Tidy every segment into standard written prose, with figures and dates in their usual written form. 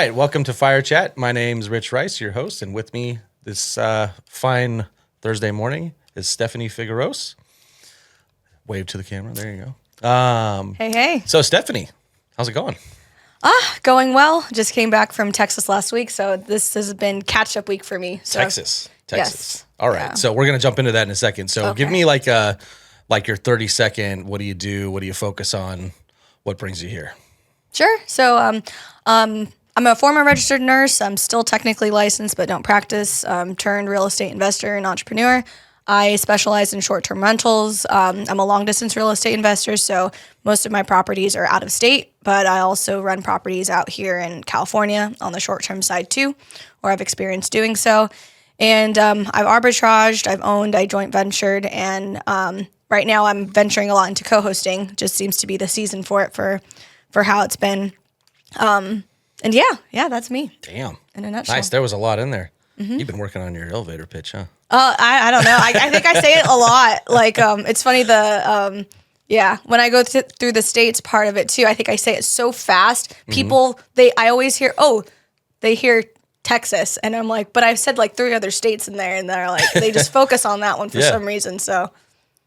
right, welcome to FIREchat. My name's Rich Rice, your host, and with me this fine Thursday morning is Stephanie Figueros. Wave to the camera. There you go. Hey. So, Stephanie, how's it going? Going well. Just came back from Texas last week, so this has been catch-up week for me. So. Texas. Yes. All right, Yeah. so we're going to jump into that in a second. So give me like your 30-second, what do you do? What do you focus on? What brings you here? Sure. So I'm a former registered nurse. I'm still technically licensed, but don't practice. Turned real estate investor and entrepreneur. I specialize in short-term rentals. I'm a long-distance real estate investor, so most of my properties are out of state, but I also run properties out here in California on the short-term side too, or I've experienced doing so. And I've arbitraged, I've owned, I joint ventured, and right now I'm venturing a lot into co-hosting. Just seems to be the season for it for how it's been. And yeah, that's me. Damn. In a nutshell. Nice. There was a lot in there. Mm-hmm. You've been working on your elevator pitch, huh? I don't know. I think I say it a lot. Like, it's funny, when I go through the States part of it too, I think I say it so fast. People, I always hear, they hear Texas. And I'm like, but I've said like 3 other states in there, and they're like, they just focus on that one for some reason. So.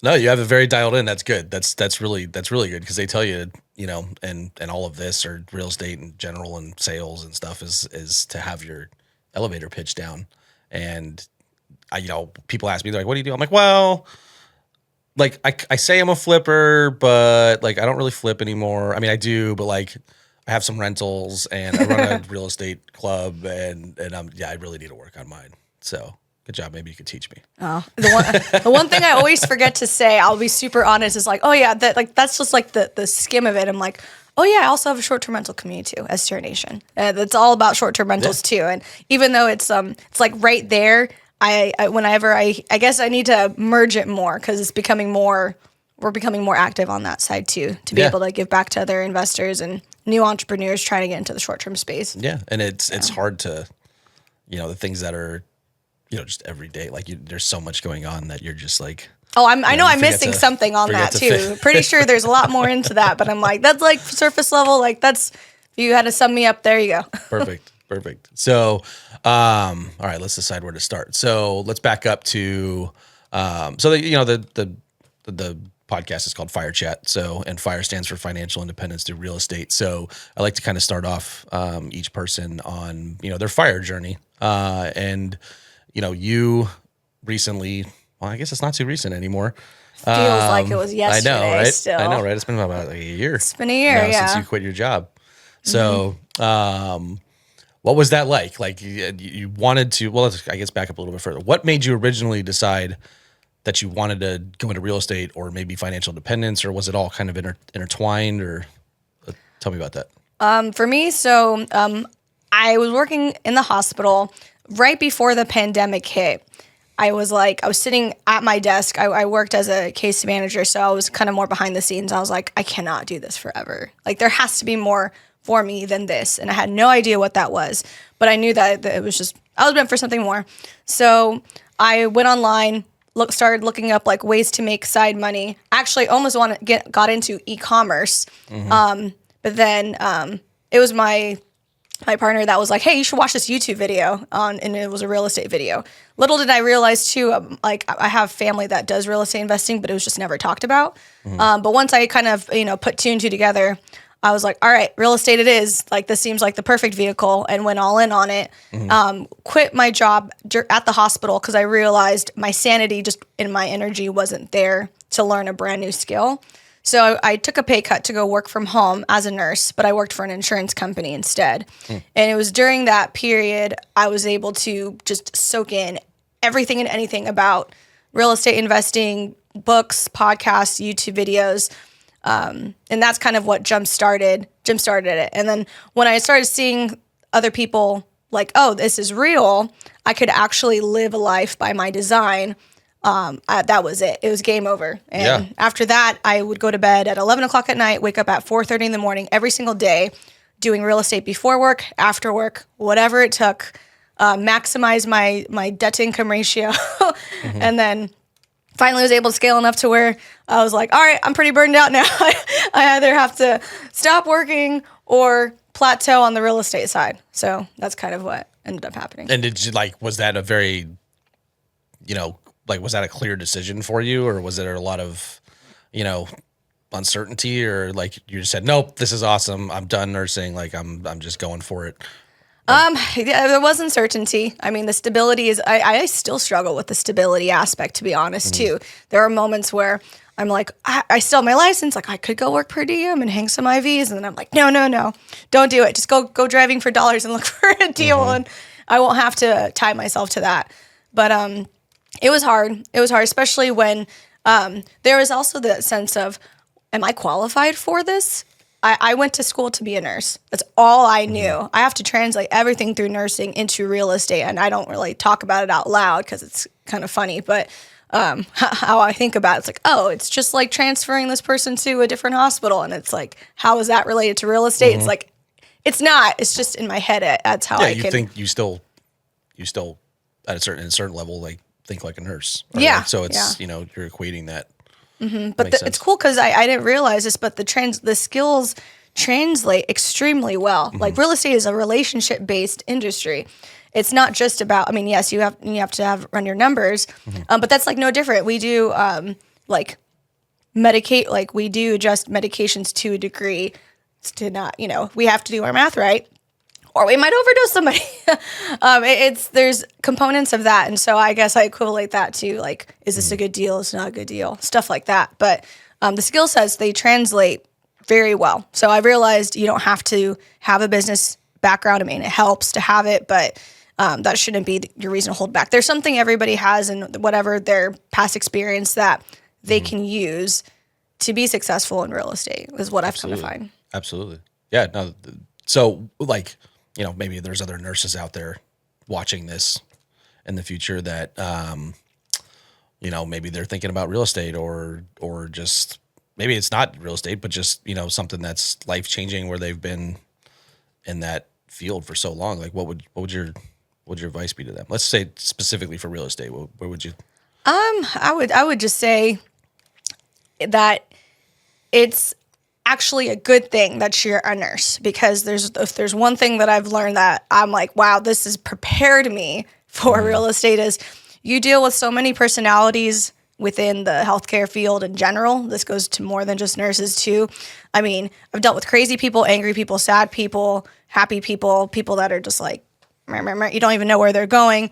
No, you have it very dialed in. That's good. That's really good, because they tell you, and all of this, or real estate in general and sales and stuff, is to have your elevator pitch down. And people ask me, they're like, what do you do? I'm like, well, like I say I'm a flipper, but like I don't really flip anymore. I mean, I do, but like I have some rentals and I run a real estate club, and I really need to work on mine. So good job. Maybe you could teach me. Oh, the one thing I always forget to say, I'll be super honest, is like, oh yeah, that's just like the skim of it. I'm like, oh yeah, I also have a short-term rental community too, STR Nation. That's all about short-term rentals too. And even though it's like right there, I guess I need to merge it more, because it's we're becoming more active on that side too, to be able to give back to other investors and new entrepreneurs trying to get into the short-term space. Yeah, and it's hard to, the things that are, just every day. Like there's so much going on that you're just like. Oh, I know I'm missing something on that too. Pretty sure there's a lot more into that, but I'm like, that's like surface level. Like that's, if you had to sum me up, there you go. Perfect. So, all right, let's decide where to start. So let's back up to, the podcast is called FIREchat. So, and FIRE stands for financial independence through real estate. So I like to kind of start off each person on, their FIRE journey. And you recently, well, I guess it's not too recent anymore. Feels like it was yesterday. I know, right? Still. I know, right? It's been about like a year. It's been a year, now since you quit your job. So, what was that like? Like you wanted to, well, I guess back up a little bit further. What made you originally decide that you wanted to go into real estate, or maybe financial independence, or was it all kind of intertwined, or tell me about that. For me, so I was working in the hospital right before the pandemic hit. I was sitting at my desk. I worked as a case manager, so I was kind of more behind the scenes. I was like, I cannot do this forever. Like there has to be more for me than this. And I had no idea what that was, but I knew that it was just, I was meant for something more. So I went online, started looking up like ways to make side money. Actually almost got into e-commerce. But then it was my partner that was like, hey, you should watch this YouTube video and it was a real estate video. Little did I realize too, like I have family that does real estate investing, but it was just never talked about. But once I kind of, put 2 and 2 together, I was like, all right, real estate it is. Like this seems like the perfect vehicle, and went all in on it. Quit my job at the hospital because I realized my sanity just in my energy wasn't there to learn a brand new skill. So I took a pay cut to go work from home as a nurse, but I worked for an insurance company instead. And it was during that period I was able to just soak in everything and anything about real estate investing, books, podcasts, YouTube videos. And that's kind of what jump started it. And then when I started seeing other people like, oh, this is real, I could actually live a life by my design. That was it. It was game over. And after that, I would go to bed at 11 o'clock at night, wake up at 4:30 in the morning every single day, doing real estate before work, after work, whatever it took, maximize my debt to income ratio. And then finally was able to scale enough to where I was like, all right, I'm pretty burned out now. I either have to stop working or plateau on the real estate side. So that's kind of what ended up happening. And did you was that a very, was that a clear decision for you, or was there a lot of, uncertainty, or like you just said, nope, this is awesome, I'm done nursing, like I'm just going for it? Yeah, there was uncertainty. I mean, the stability is, I still struggle with the stability aspect, to be honest, too. There are moments where I'm like, I still have my license, like I could go work per diem and hang some IVs. And then I'm like, no, don't do it. Just go driving for dollars and look for a deal. And I won't have to tie myself to that. But it was hard. It was hard, especially when there was also the sense of, am I qualified for this? I went to school to be a nurse. That's all I knew. I have to translate everything through nursing into real estate, and I don't really talk about it out loud because it's kind of funny. But how I think about it, it's like, oh, it's just like transferring this person to a different hospital, and it's like, how is that related to real estate? It's like, it's not. It's just in my head. That's how I can. Think you still at a certain level, like think like a nurse. Right? Yeah. So it's you're equating that. But it's cool because I didn't realize this, but the skills translate extremely well. Like real estate is a relationship based industry. It's not just about. I mean, yes, you have to run your numbers, but that's like no different. We do like medicate, like we do adjust medications to a degree. To not, we have to do our math right, or we might overdose somebody. There's components of that, and so I guess I equivalent that to like, is this a good deal? Is it not a good deal? Stuff like that. But the skill sets, they translate very well. So I realized you don't have to have a business background. I mean, it helps to have it, but that shouldn't be your reason to hold back. There's something everybody has in whatever their past experience that they can use to be successful in real estate is what I've come to find. Absolutely. Yeah. No. So like, maybe there's other nurses out there watching this in the future that, maybe they're thinking about real estate or just maybe it's not real estate, but just, something that's life changing where they've been in that field for so long. Like what would your advice be to them? Let's say specifically for real estate. Where would you? I would just say that it's actually a good thing that you're a nurse, because if there's one thing that I've learned that I'm like, wow, this has prepared me for real estate, is you deal with so many personalities within the healthcare field in general. This goes to more than just nurses too. I mean, I've dealt with crazy people, angry people, sad people, happy people that are just like, you don't even know where they're going,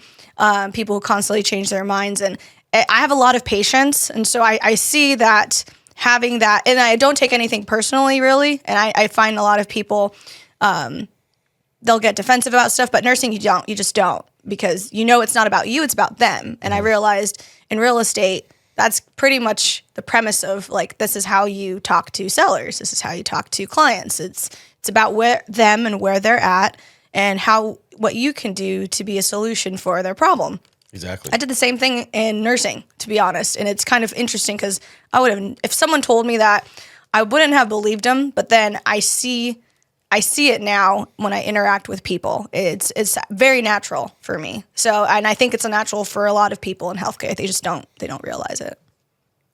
people who constantly change their minds. And I have a lot of patience. And so I see that having that, and I don't take anything personally, really. And I find a lot of people, they'll get defensive about stuff, but nursing, you just don't, because it's not about you, it's about them. And I realized in real estate, that's pretty much the premise of like, this is how you talk to sellers. This is how you talk to clients. It's about them and where they're at and what you can do to be a solution for their problem. Exactly. I did the same thing in nursing, to be honest. And it's kind of interesting because if someone told me that, I wouldn't have believed them. But then I see it now when I interact with people. It's very natural for me. So, and I think it's a natural for a lot of people in healthcare. They just don't realize it.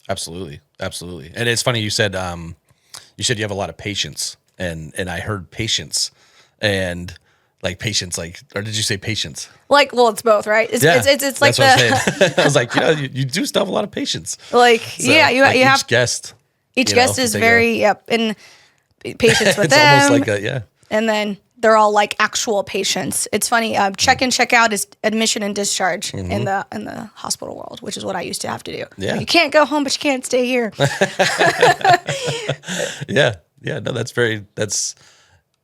Absolutely. Absolutely. And it's funny you said you have a lot of patience, and I heard patience and like patience, like, or did you say patience? Like, well, it's both, right? It's like that's what I'm saying. I was like, you do still have a lot of patience. Like, So, yeah, you have each guest. Each guest is very, and patience with it's them. almost like And then they're all like actual patients. It's funny. Check in, check out is admission and discharge in the hospital world, which is what I used to have to do. Yeah. So you can't go home, but you can't stay here. Yeah. No,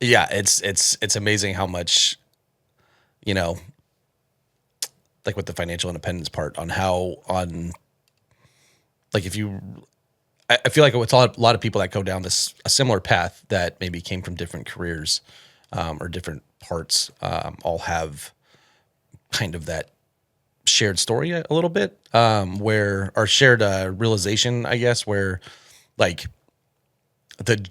it's amazing how much, like with the financial independence part I feel like it's a lot of people that go down a similar path that maybe came from different careers, or different parts, all have kind of that shared story a little bit, or shared realization, I guess, where like the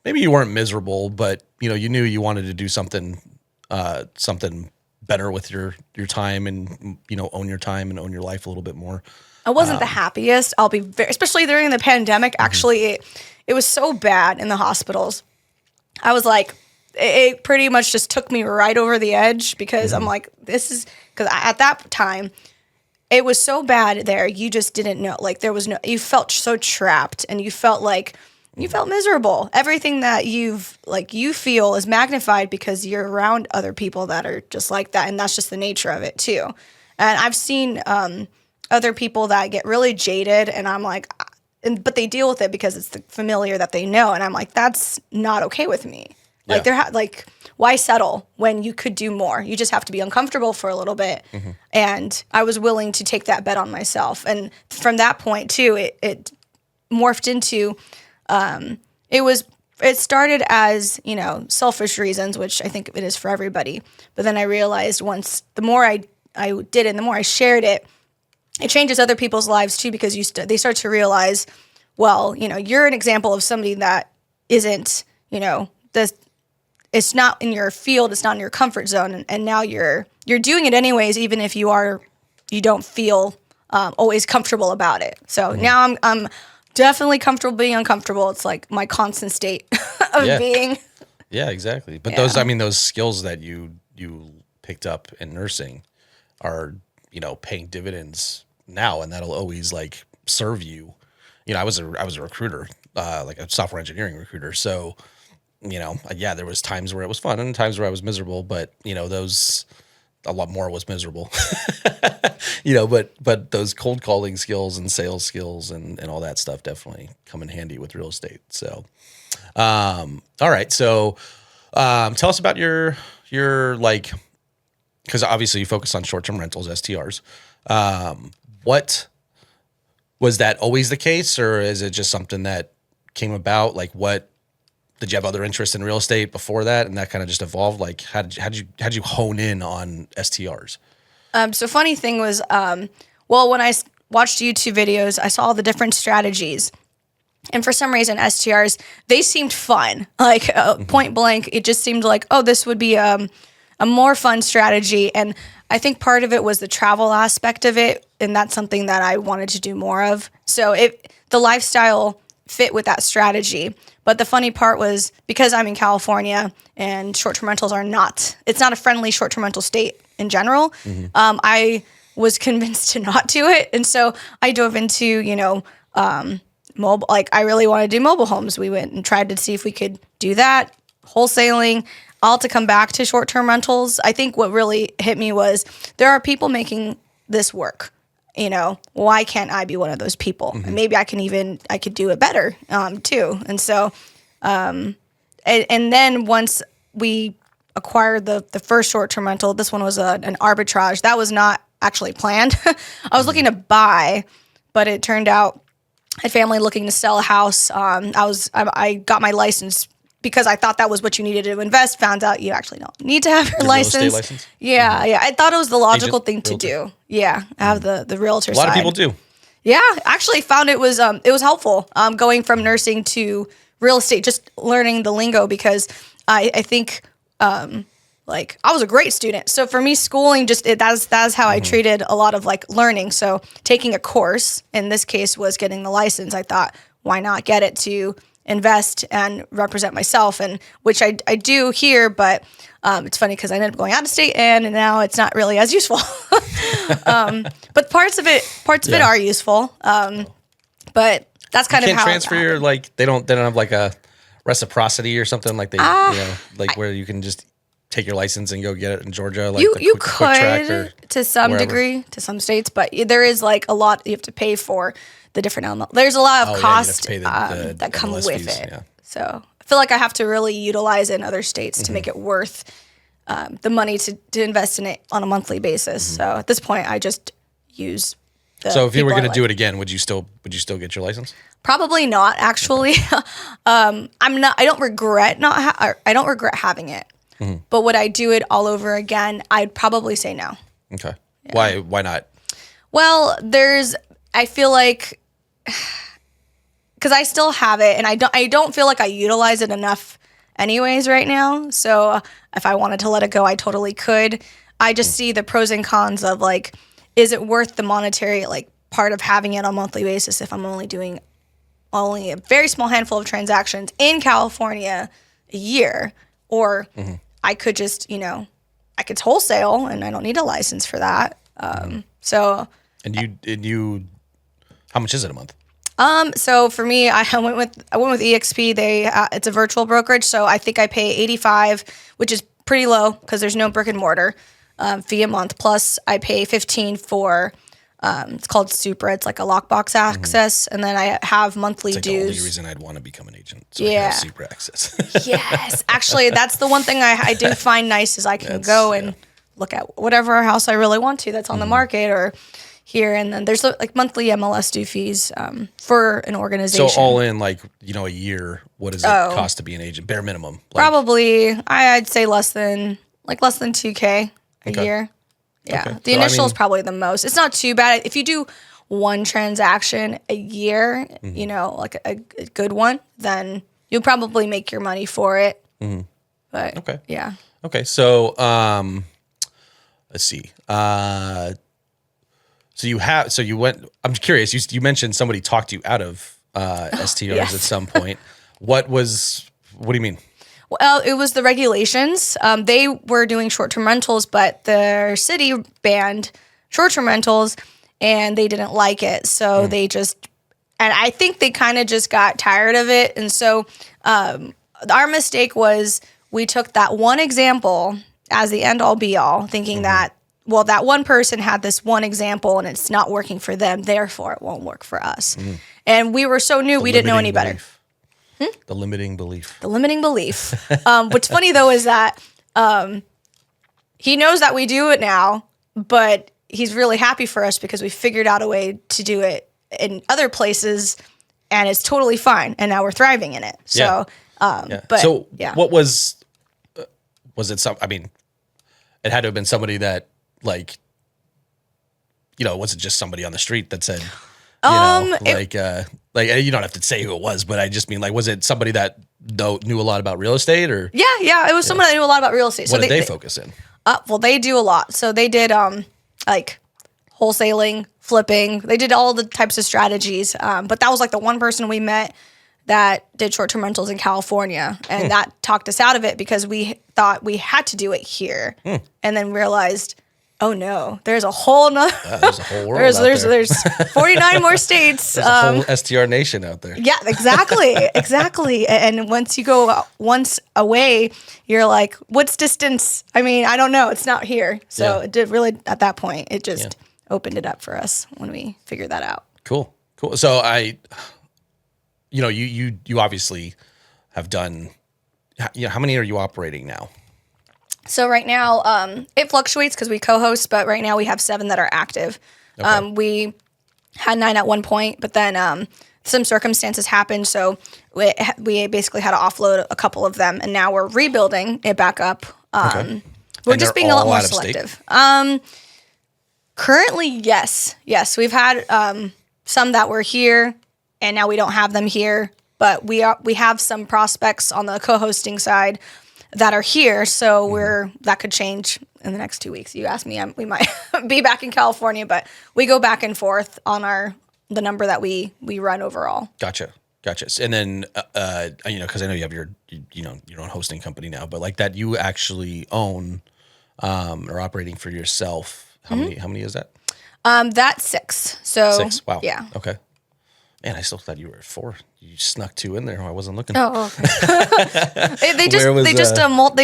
maybe you weren't miserable, but you knew you wanted to do something better with your time, and own your time and own your life a little bit more. I wasn't the happiest. I'll be especially during the pandemic. Actually, it was so bad in the hospitals. I was like, it pretty much just took me right over the edge because I'm like, this is, because at that time, it was so bad there. You just didn't know. Like, there was no, you felt so trapped and you felt like, you felt miserable. Everything that you feel is magnified because you're around other people that are just like that. And that's just the nature of it too. And I've seen other people that get really jaded and I'm like, but they deal with it because it's the familiar that they know. And I'm like, that's not okay with me. Like, why settle when you could do more? You just have to be uncomfortable for a little bit. And I was willing to take that bet on myself. And from that point too, it morphed into, it started as, selfish reasons, which I think it is for everybody. But then I realized once, the more I did it and the more I shared it, it changes other people's lives too, because they start to realize, well, you're an example of somebody that isn't, it's not in your field, it's not in your comfort zone, and now you're doing it anyways, even if you don't feel always comfortable about it. So now I'm definitely comfortable being uncomfortable. It's like my constant state of being. Yeah, exactly. But those skills that you picked up in nursing are, paying dividends now, and that'll always like serve you. I was a recruiter, like a software engineering recruiter. So, there was times where it was fun and times where I was miserable, but a lot more was miserable, but those cold calling skills and sales skills and all that stuff definitely come in handy with real estate. So, all right. So, tell us about your like, because obviously you focus on short-term rentals, STRs. What was that always the case, or is it just something that came about? Like, what did you have other interests in real estate before that, and that kind of just evolved? Like, how did you hone in on STRs? So funny thing was, when I watched YouTube videos, I saw all the different strategies. And for some reason, STRs, they seemed fun. Like, point blank, it just seemed like, oh, this would be a more fun strategy. And I think part of it was the travel aspect of it, and that's something that I wanted to do more of. So the lifestyle fit with that strategy. But the funny part was, because I'm in California and short-term rentals it's not a friendly short-term rental state in general. I was convinced to not do it. And so I dove into, mobile, like I really want to do mobile homes. We went and tried to see if we could do that, wholesaling, all to come back to short-term rentals. I think what really hit me was there are people making this work. Why can't I be one of those people? And maybe I could do it better too. And so, and then once we acquired the first short-term rental, this one was an arbitrage. That was not actually planned. I was looking to buy, but it turned out I had family looking to sell a house. I got my license because I thought that was what you needed to invest. Found out you actually don't need to have your license. Real estate license? Yeah, yeah. I thought it was the logical thing to do. Yeah, have the realtor side. A lot of people do. Yeah, actually found it was helpful going from nursing to real estate, just learning the lingo, because I think like I was a great student. So for me, schooling that's how I treated a lot of like learning. So taking a course, in this case was getting the license. I thought, why not get it to invest and represent myself, and which I do here, but it's funny because I ended up going out of state and now it's not really as useful. But parts of it are useful. But that's kind of how transfer your, like they don't have like a reciprocity or something like they where you can just take your license and go get it in Georgia. Like you could to some degree to some states, but there is like a lot you have to pay for the different element. There's a lot of cost that come with fees, it. Yeah. So I feel like I have to really utilize it in other states to make it worth the money to invest in it on a monthly basis. So at this point, I just use. So if you were going to do it again, would you still get your license? Probably not, actually. I don't regret I don't regret having it. But would I do it all over again? I'd probably say no. Okay. Yeah. Why not? Well, I feel like, because I still have it, and I don't feel like I utilize it enough anyways right now. So if I wanted to let it go, I totally could. I just see the pros and cons of like, is it worth the monetary like part of having it on a monthly basis if I'm only doing a very small handful of transactions in California a year, or I could just, I could wholesale and I don't need a license for that. So. And you, how much is it a month? So for me, I went with EXP. It's a virtual brokerage. So I think I pay 85, which is pretty low because there's no brick and mortar, fee a month. Plus I pay 15 for, it's called Supra. It's like a lockbox access. And then I have monthly It's like dues. the only reason I'd want to become an agent. So I Yeah. can have Supra access. Yes. Actually, that's the one thing I do find nice is I can go and look at whatever house I really want to that's on the market or here. And then there's like monthly MLS due fees for an organization. So all in like, a year, what does it cost to be an agent? Bare minimum. Like, Probably, I'd say less than $2K a year. Yeah. Okay. The initial is probably the most. It's not too bad. If you do one transaction a year, like a good one, then you'll probably make your money for it. But Okay. yeah. Okay. So, let's see. So you went, I'm curious, you mentioned somebody talked you out of STRs Yes. at some point. What do you mean? Well, it was the regulations. They were doing short-term rentals, but their city banned short-term rentals, and they didn't like it. So they just, and I think they kind of just got tired of it. And so our mistake was we took that one example as the end-all be-all, thinking that, well, that one person had this one example, and it's not working for them, therefore it won't work for us. And we were so new, we didn't know any better. The limiting belief. The limiting belief. What's funny though is that he knows that we do it now, but he's really happy for us because we figured out a way to do it in other places, and it's totally fine. And now we're thriving in it. So, but so yeah. what was it? It had to have been somebody that like, it wasn't just somebody on the street that said, you don't have to say who it was, but I just mean like, was it somebody that knew a lot about real estate or? Yeah. It was someone that knew a lot about real estate. What did they focus in? Well, they do a lot. So they did like wholesaling, flipping. They did all the types of strategies. But that was like the one person we met that did short-term rentals in California, and that talked us out of it because we thought we had to do it here, and then realized, oh no, there's a whole nother. There's a whole world out there. There's 49 more states. There's a whole STR nation out there. Yeah, exactly. And once you go once away, you're like, what's distance? I mean, I don't know. It's not here. So it did really, at that point, it just opened it up for us when we figured that out. Cool. So you obviously have done, how many are you operating now? So right now, it fluctuates because we co-host, but right now we have 7 that are active. Okay. We had 9 at one point, but then some circumstances happened, so we basically had to offload a couple of them, and now we're rebuilding it back up. We're just being a lot more selective. Currently, yes, we've had some that were here, and now we don't have them here, but we have some prospects on the co-hosting side that are here, so that could change in the next 2 weeks. You asked me, we might be back in California, but we go back and forth on the number that we run overall. Gotcha. And then, because I know you have your own hosting company now, but like that you actually own or operating for yourself. How many is that? That's 6. So 6. Wow. Yeah. Okay. Man, I still thought you were at 4. You snuck 2 in there. I wasn't looking. Oh, okay. they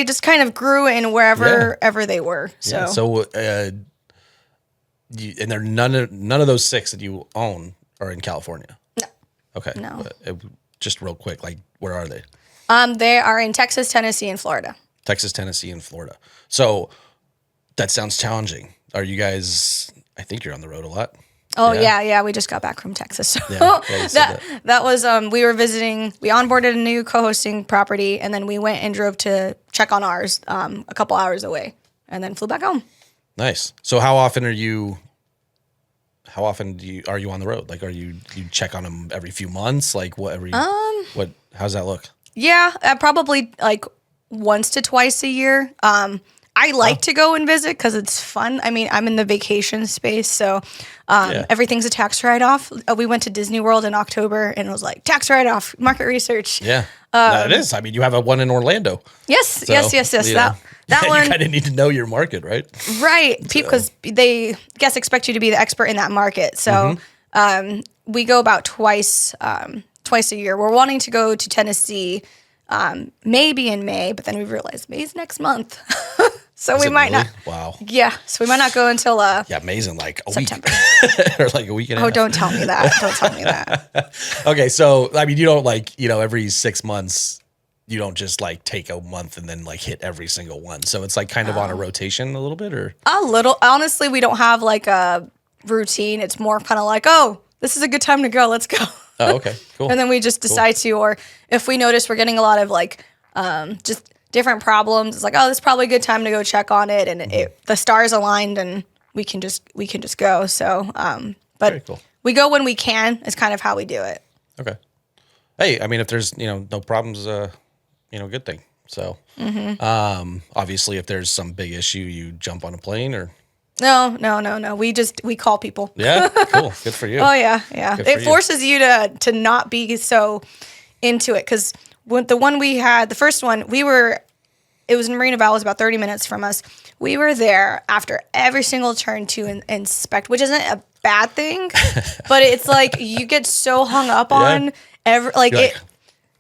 just kind of grew in wherever they were. So, yeah. So, and there none of those 6 that you own are in California. No. Okay. No. Just real quick, like where are they? They are in Texas, Tennessee, and Florida. Texas, Tennessee, and Florida. So that sounds challenging. Are you guys? I think you're on the road a lot. Oh yeah. We just got back from Texas. So that was we were visiting. We onboarded a new co-hosting property, and then we went and drove to check on ours a couple hours away, and then flew back home. Nice. So how often are you on the road? Like, you check on them every few months? Like how's that look? Yeah, probably like once to twice a year. I like to go and visit because it's fun. I mean, I'm in the vacation space, so everything's a tax write-off. We went to Disney World in October, and it was like, tax write-off, market research. Yeah. That it is. I mean, you have a one in Orlando. Yes, So, yes. you know, That you one, kind of need to know your market, right? right? Because they guess expect you to be the expert in that market. So we go about twice a year. We're wanting to go to Tennessee, maybe in May, but then we realized May's next month, so we might not. Wow. Yeah, so we might not go until Yeah, amazing. Like a September. week or like a week and a half. Oh, don't tell me that. Don't tell me that. Okay, so I mean, you don't like, every 6 months, you don't just like take a month and then like hit every single one. So it's like kind of on a rotation a little bit, or A little. Honestly, we don't have like a routine. It's more kind of like, oh, this is a good time to go. Let's go. oh, okay, cool. And then we just decide to, or if we notice we're getting a lot of like just different problems, it's like, oh, this is probably a good time to go check on it, and the stars aligned, and we can just go. So, but Very cool. we go when we can. Is kind of how we do it. Okay. Hey, I mean, if there's no problems, good thing. So, obviously, if there's some big issue, you jump on a plane or. No. We call people. Yeah, cool. Good for you. Oh yeah. Good for It you. forces you to not be so into it, because the one we had, the first one, it was in Marina Valley, it was about 30 minutes from us. We were there after every single turn to inspect, which isn't a bad thing, but it's like you get so hung up on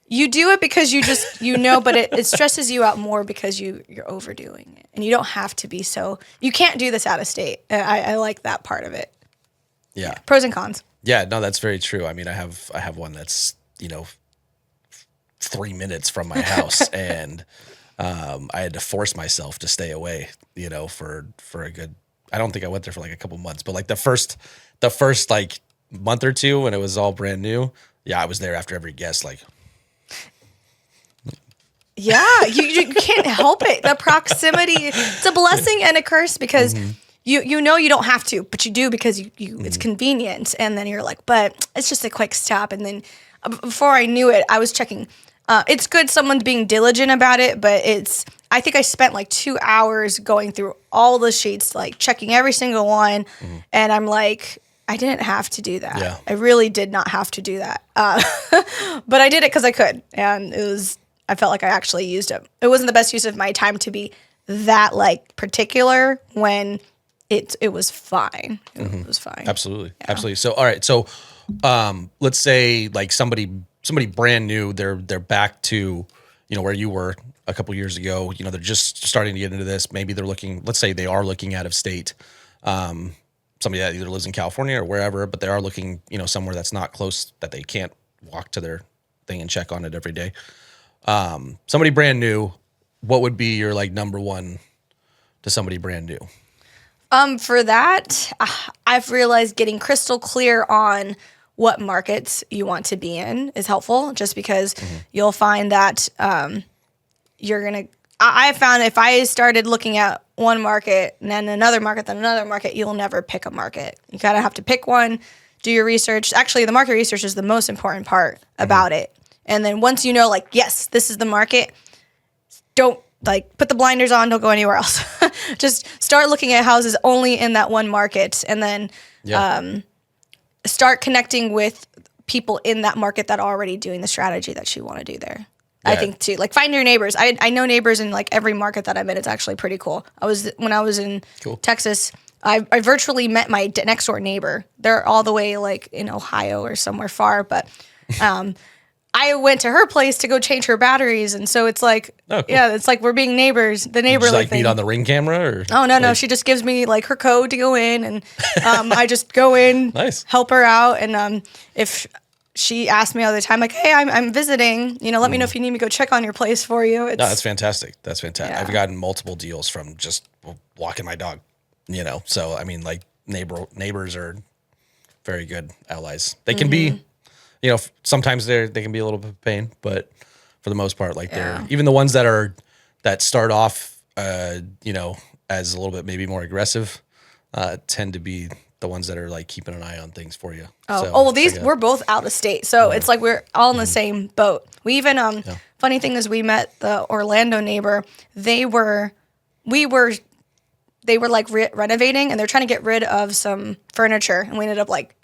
you do it because you just, but it stresses you out more because you're overdoing it, and you don't have to be so, you can't do this out of state. I like that part of it. Yeah. Pros and cons. Yeah, no, that's very true. I mean, I have one that's 3 minutes from my house, and I had to force myself to stay away, for a good. I don't think I went there for like a couple months, but like the first like month or two when it was all brand new, yeah, I was there after every guest. Like, yeah, you can't help it. The proximity, it's a blessing and a curse, because you don't have to, but you do because you it's convenient, and then you're like, but it's just a quick stop, and then before I knew it, I was checking. It's good someone's being diligent about it, but I think I spent like 2 hours going through all the sheets, like checking every single one, and I'm like, I didn't have to do that. Yeah. I really did not have to do that, but I did it because I could, and I felt like I actually used it. It wasn't the best use of my time to be that like particular when it was fine. It was fine. absolutely. So, all right. So, let's say like somebody brand new, they're back to, where you were a couple years ago, they're just starting to get into this. Maybe let's say they are looking out of state. Somebody that either lives in California or wherever, but they are looking, somewhere that's not close, that they can't walk to their thing and check on it every day. Somebody brand new, what would be your like number one to somebody brand new? For that, I've realized getting crystal clear on what markets you want to be in is helpful, just because you'll find that I found if I started looking at one market and then another market, you'll never pick a market. You gotta have to pick one, do your research. Actually, the market research is the most important part about it. And then once you know, like, yes, this is the market, don't like put the blinders on, don't go anywhere else. Just start looking at houses only in that one market, and then start connecting with people in that market that are already doing the strategy that you want to do there. Yeah. I think too, like find your neighbors. I know neighbors in like every market that I'm in. It's actually pretty cool. When I was in Texas, I virtually met my next door neighbor. They're all the way like in Ohio or somewhere far, but I went to her place to go change her batteries, and so it's like, yeah, it's like we're being neighbors. The neighborly like thing. Meet on the Ring camera, or no. Like, she just gives me like her code to go in, and I just go in, nice, help her out, and if she asks me all the time, like, hey, I'm visiting, let me know if you need me to go check on your place for you. No, that's fantastic. That's fantastic. Yeah. I've gotten multiple deals from just walking my dog. So I mean, like neighbors are very good allies. They can be. Sometimes they can be a little bit of a pain, but for the most part, like they're even the ones that start off, as a little bit maybe more aggressive, tend to be the ones that are like keeping an eye on things for you. We're both out of state, so it's like we're all in the same boat. We even funny thing is we met the Orlando neighbor. They were like renovating, and they're trying to get rid of some furniture, and we ended up like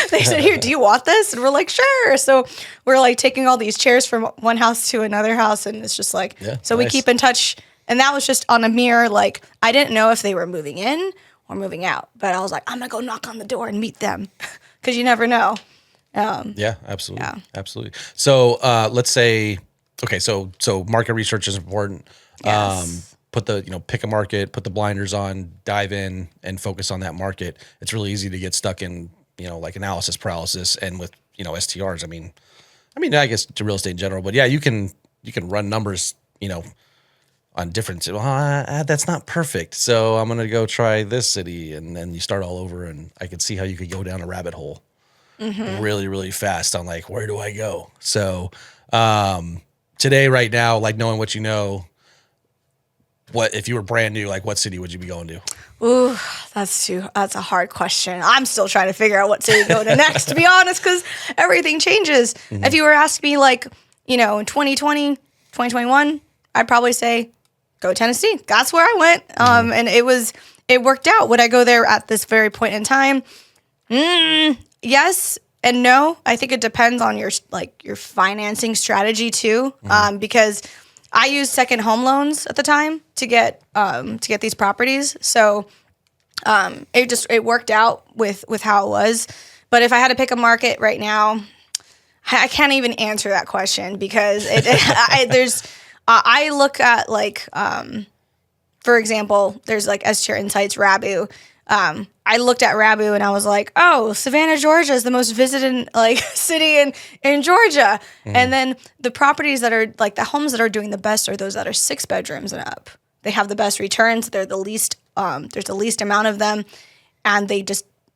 They said, here, do you want this? And we're like, sure. So we're like taking all these chairs from one house to another house. And it's just like, so we keep in touch. And that was just on a mere, like, I didn't know if they were moving in or moving out. But I was like, I'm going to go knock on the door and meet them. Because you never know. Yeah, absolutely. Yeah. Absolutely. So let's say, okay, so market research is important. Yes. Pick a market, put the blinders on, dive in and focus on that market. It's really easy to get stuck in, like analysis paralysis and with, STRs. I mean, I guess to real estate in general, but yeah, you can run numbers, on different, that's not perfect. So I'm going to go try this city. And then you start all over, and I could see how you could go down a rabbit hole really, really fast on like, where do I go? So today, right now, like knowing what you know, what if you were brand new, like what city would you be going to? Ooh, that's a hard question. I'm still trying to figure out what city to go to next, to be honest, because everything changes. If you were asking me like, in 2020, 2021, I'd probably say go Tennessee. That's where I went. And it worked out. Would I go there at this very point in time? Yes and no. I think it depends on your financing strategy too. Because I used second home loans at the time to get these properties. So it worked out with how it was. But if I had to pick a market right now, I can't even answer that question because I look at like for example, there's like STR Insights Rabu. I looked at Rabu and I was like, oh, Savannah, Georgia is the most visited like city in Georgia. And then the properties that are like the homes that are doing the best are those that are 6 bedrooms and up. They have the best returns. They're the least, there's the least amount of them, and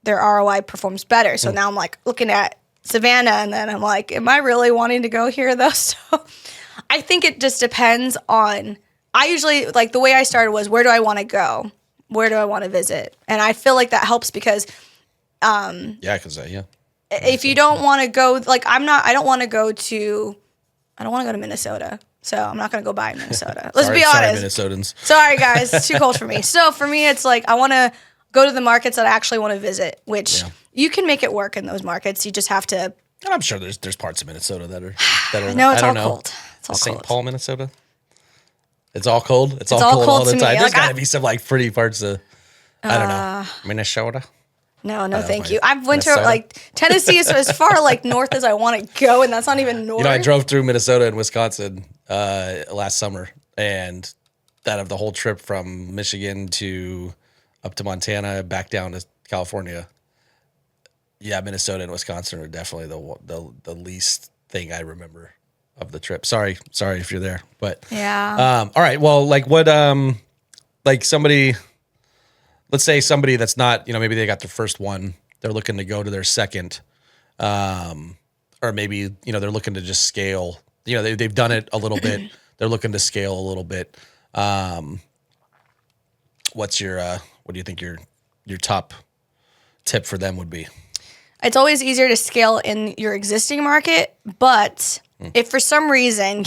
their ROI performs better. So now I'm like looking at Savannah, and then I'm like, am I really wanting to go here though? So I think it just depends on, I usually, like the way I started was, where do I want to go? Where do I want to visit? And I feel like that helps because if you don't want to go, like I don't want to go to Minnesota. So I'm not going to go buy in Minnesota. Let's be honest. Sorry, Minnesotans. Sorry, guys. It's too cold for me. So for me, it's like I want to go to the markets that I actually want to visit, which you can make it work in those markets. You just have to. And I'm sure there's parts of Minnesota that are no, it's all cold. It's all St. cold. Paul, Minnesota. It's all cold. It's all cold all the time. There's got to be some like pretty parts of I don't know, Minnesota. No, thank you. I've went to like Tennessee is as far like north as I want to go, and that's not even north. I drove through Minnesota and Wisconsin last summer, and out of the whole trip from Michigan up to Montana, back down to California. Yeah, Minnesota and Wisconsin are definitely the least thing I remember of the trip. Sorry if you're there, but yeah. All right. Well, like what, like somebody, let's say somebody that's not, maybe they got their first one, they're looking to go to their second, or maybe, they're looking to just scale, they've done it a little bit. They're looking to scale a little bit. What do you think your top tip for them would be? It's always easier to scale in your existing market, but if for some reason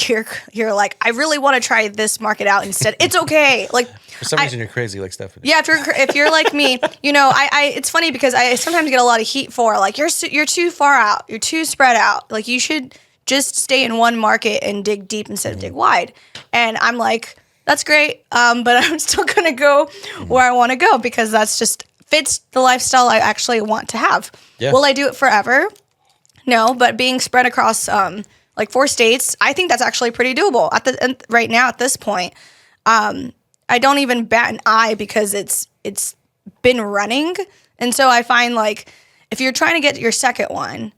you're like, I really want to try this market out instead, it's okay. Like for some reason you're crazy like Stephanie. Yeah, if you're like me, it's funny because I sometimes get a lot of heat for like you're too far out, you're too spread out. Like you should just stay in one market and dig deep instead of dig wide. And I'm like, that's great, but I'm still gonna go where I want to go because that's just fits the lifestyle I actually want to have. Yeah. Will I do it forever? No, but being spread across like 4 states, I think that's actually pretty doable right now at this point. I don't even bat an eye because it's been running, and so I find like if you're trying to get your second one,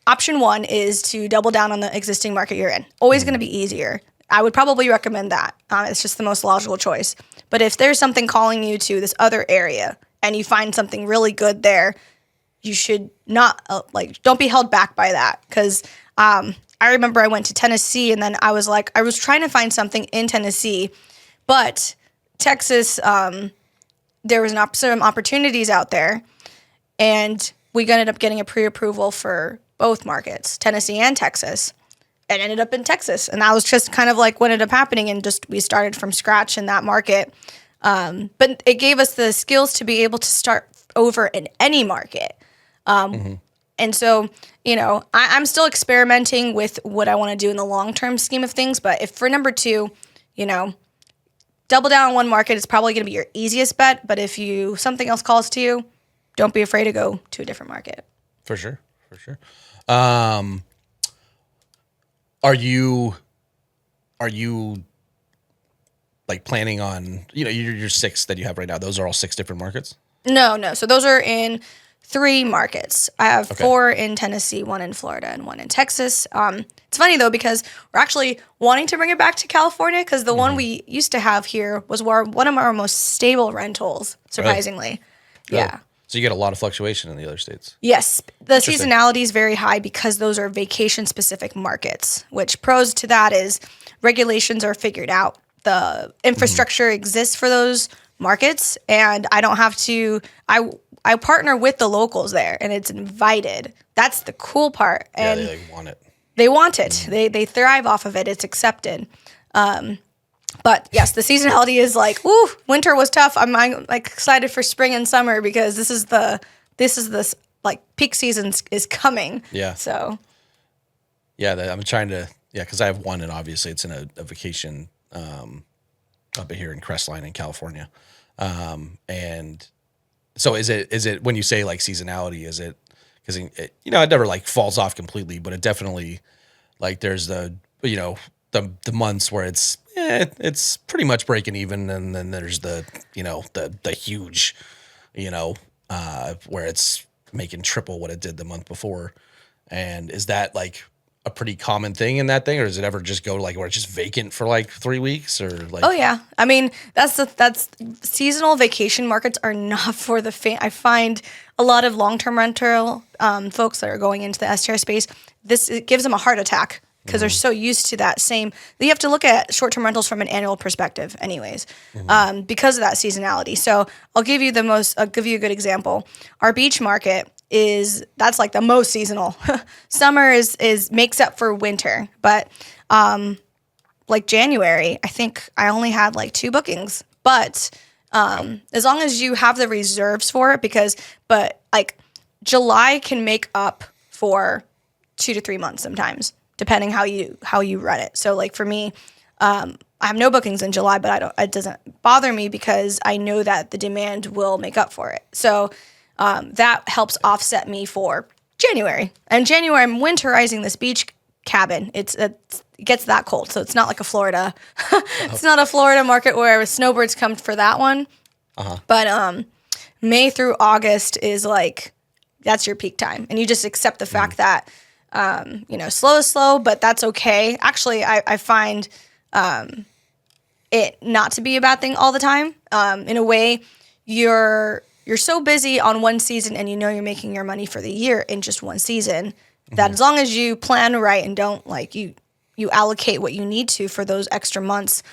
option 1 is to double down on the existing market you're in. Always going to be easier. I would probably recommend that. It's just the most logical choice. But if there's something calling you to this other area and you find something really good there, you should not don't be held back by that. Because I remember I went to Tennessee and then I was trying to find something in Tennessee, but Texas, there was some opportunities out there, and we ended up getting a pre-approval for both markets, Tennessee and Texas. And ended up in Texas. And that was just kind of like what ended up happening. And just we started from scratch in that market. But it gave us the skills to be able to start over in any market. And so, I'm still experimenting with what I want to do in the long-term scheme of things. But if for number two, double down on one market is probably going to be your easiest bet. But if something else calls to you, don't be afraid to go to a different market. For sure. Are you like planning on, your six that you have right now, those are all six different markets? No. So those are in 3 markets. I have 4 in Tennessee, 1 in Florida, and 1 in Texas. It's funny though, because we're actually wanting to bring it back to California, because the one we used to have here was one of our most stable rentals, surprisingly. Really? Yeah. So you get a lot of fluctuation in the other states. Yes. The seasonality is very high because those are vacation-specific markets, which pros to that is regulations are figured out. The infrastructure exists for those markets, and I don't have to I partner with the locals there, and it's invited. That's the cool part. And they want it. They want it. They thrive off of it. It's accepted. But yes, the seasonality is like, ooh, winter was tough. I'm like excited for spring and summer, because this is like peak season is coming. Yeah. So. Yeah, I'm trying to, because I have one, and obviously it's in a vacation up here in Crestline in California. And so is it when you say like seasonality, is it, because it never like falls off completely, but it definitely, like, there's the months where it's pretty much breaking even, and then there's the huge, where it's making triple what it did the month before. And is that like a pretty common thing in that thing, or does it ever just go like where it's just vacant for like 3 weeks, or like? Oh yeah, I mean that's seasonal vacation markets are not for the fan. I find a lot of long-term rental folks that are going into the STR space, it gives them a heart attack, because they're so used to that same. You have to look at short-term rentals from an annual perspective, anyways, because of that seasonality. So I'll give you a good example. Our beach market that's like the most seasonal. Summer makes up for winter, but like January, I think I only had like 2 bookings. But as long as you have the reserves for it, but like July can make up for 2 to 3 months sometimes, depending how you run it. So like for me, I have no bookings in July, but it doesn't bother me, because I know that the demand will make up for it. So that helps offset me for January. And January, I'm winterizing this beach cabin. It gets that cold, so it's not like a Florida. It's not a Florida market where snowbirds come for that one. But May through August is like, that's your peak time, and you just accept the fact that slow is slow, but that's okay. Actually, I find it not to be a bad thing all the time. In a way, you're so busy on one season, and you're making your money for the year in just one season, that as long as you plan right and don't like you allocate what you need to for those extra months,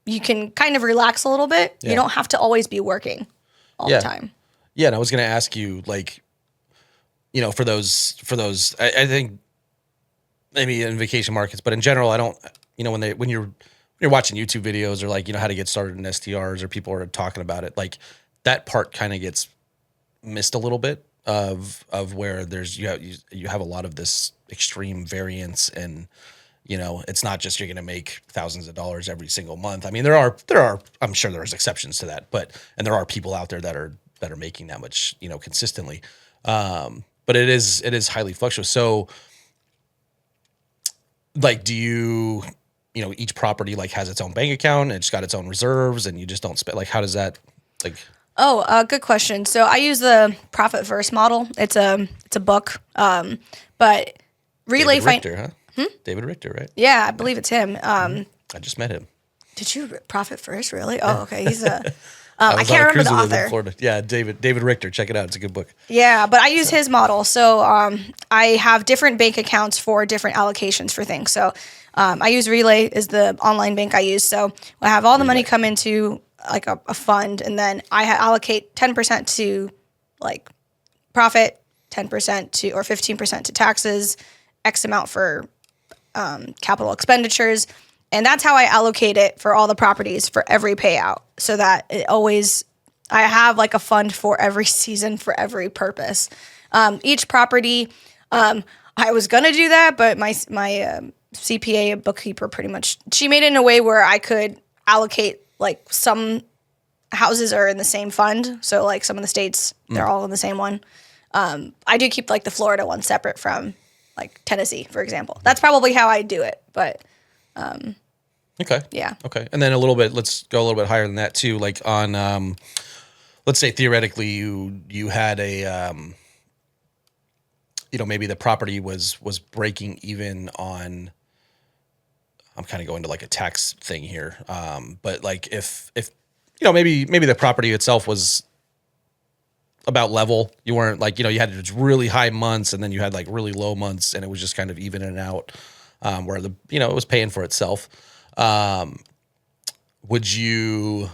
you can kind of relax a little bit. Yeah. You don't have to always be working all the time. Yeah, and I was going to ask you, like, for those, I think maybe in vacation markets, but in general, I don't, when you're watching YouTube videos, or like, how to get started in STRs, or people are talking about it, like that part kind of gets missed a little bit of where there's, you have a lot of this extreme variance, and, it's not just you're going to make thousands of dollars every single month. I mean, there are, I'm sure there's exceptions to that, and there are people out there that are making that much, consistently. But it is highly fluctuating. So like, do you, each property like has its own bank account, and it's got its own reserves, and you just don't spend, like, how does that, like? Oh, good question. So I use the profit first model. It's a book. But Relay David Richter, huh? David Richter, right? Yeah, I believe it's him. I just met him. Did you profit first? Really? Oh, okay. He's a. I can't remember the author. Florida. Yeah, David Richter. Check it out. It's a good book. Yeah, but I use his model. So I have different bank accounts for different allocations for things. So I use Relay is the online bank I use. So I have all the money come into like a fund, and then I allocate 10% to like profit, 10% to or 15% to taxes, X amount for capital expenditures. And that's how I allocate it for all the properties for every payout, so that it always I have like a fund for every season for every purpose. Each property, I was gonna do that, but my CPA bookkeeper pretty much, she made it in a way where I could allocate, like, some houses are in the same fund. So like some of the states, they're all in the same one. I do keep like the Florida one separate from like Tennessee, for example. That's probably how I do it. But okay. yeah. Okay. And then let's go a little bit higher than that too. Like on, let's say theoretically you had a, maybe the property was breaking even on, I'm kind of going to like a tax thing here. But like if maybe the property itself was about level, you weren't like, you had really high months and then you had like really low months and it was just kind of evening out, where it was paying for itself. Would you,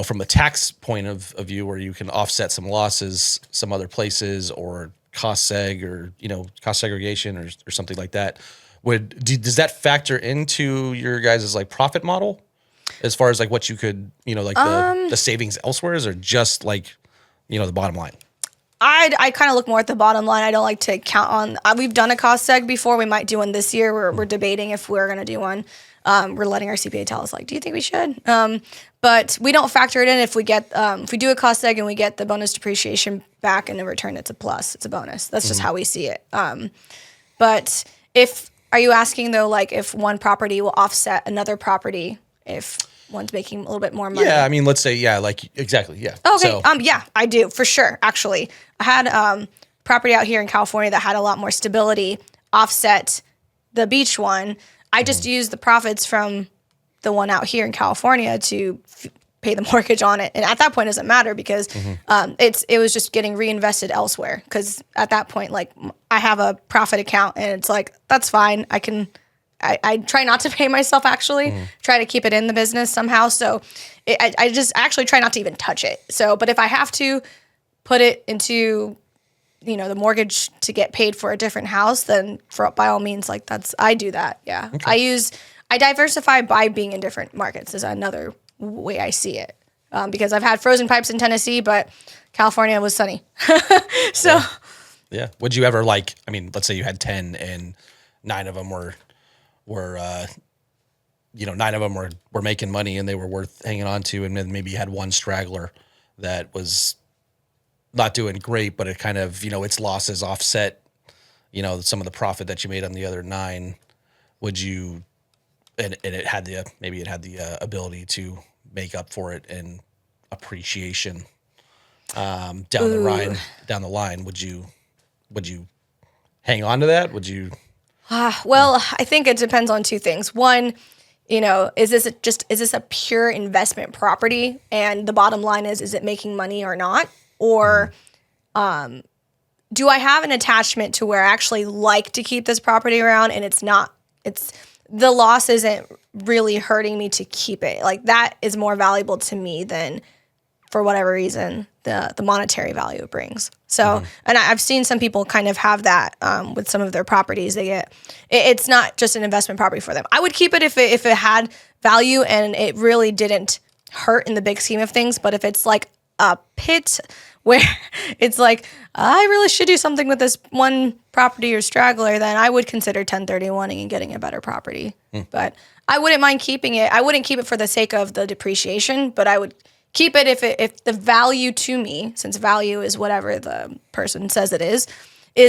from a tax point of view where you can offset some losses, some other places, or cost seg, or, cost segregation or something like that, does that factor into your guys' like profit model as far as like what you could, like the savings elsewhere, or just like, the bottom line? I kind of look more at the bottom line. I don't like to count on, we've done a cost seg before. We might do one this year. We're debating if we're going to do one. We're letting our CPA tell us, like, do you think we should? But we don't factor it in. If we do a cost seg and we get the bonus depreciation back in the return, it's a plus, it's a bonus. That's just how we see it. But are you asking though, like if one property will offset another property if one's making a little bit more money? Yeah, I mean, let's say, yeah, like exactly, yeah. Okay, so, yeah, I do for sure. Actually, I had property out here in California that had a lot more stability offset the beach one. I just used the profits from the one out here in California to pay the mortgage on it, and at that point, it doesn't matter because it was just getting reinvested elsewhere. Because at that point, like I have a profit account, and it's like that's fine. I try not to pay myself, actually. Try to keep it in the business somehow. So I just actually try not to even touch it. So, but if I have to put it into, the mortgage to get paid for a different house, then by all means, like I do that. Yeah. Okay. I diversify by being in different markets is another way I see it. Because I've had frozen pipes in Tennessee, but California was sunny. So. Yeah. Would you ever let's say you had 10 and 9 of them were 9 of them were making money and they were worth hanging on to, and then maybe you had one straggler that was not doing great, but it kind of, its losses offset, some of the profit that you made on the other 9. Would you, and it had the ability to make up for it in appreciation down the line, would you hang on to that? Would you? Well, I think it depends on 2 things. One, is this a pure investment property? And the bottom line is it making money or not? Or do I have an attachment to where I actually like to keep this property around and the loss isn't really hurting me to keep it? Like that is more valuable to me than, for whatever reason, the monetary value it brings. So, and I've seen some people kind of have that with some of their properties. It's not just an investment property for them. I would keep it if it had value and it really didn't hurt in the big scheme of things. But if it's like a pit where it's like, I really should do something with this one property or straggler, then I would consider 1031ing and getting a better property. But I wouldn't mind keeping it. I wouldn't keep it for the sake of the depreciation, but I would keep it if the value to me, since value is whatever the person says it is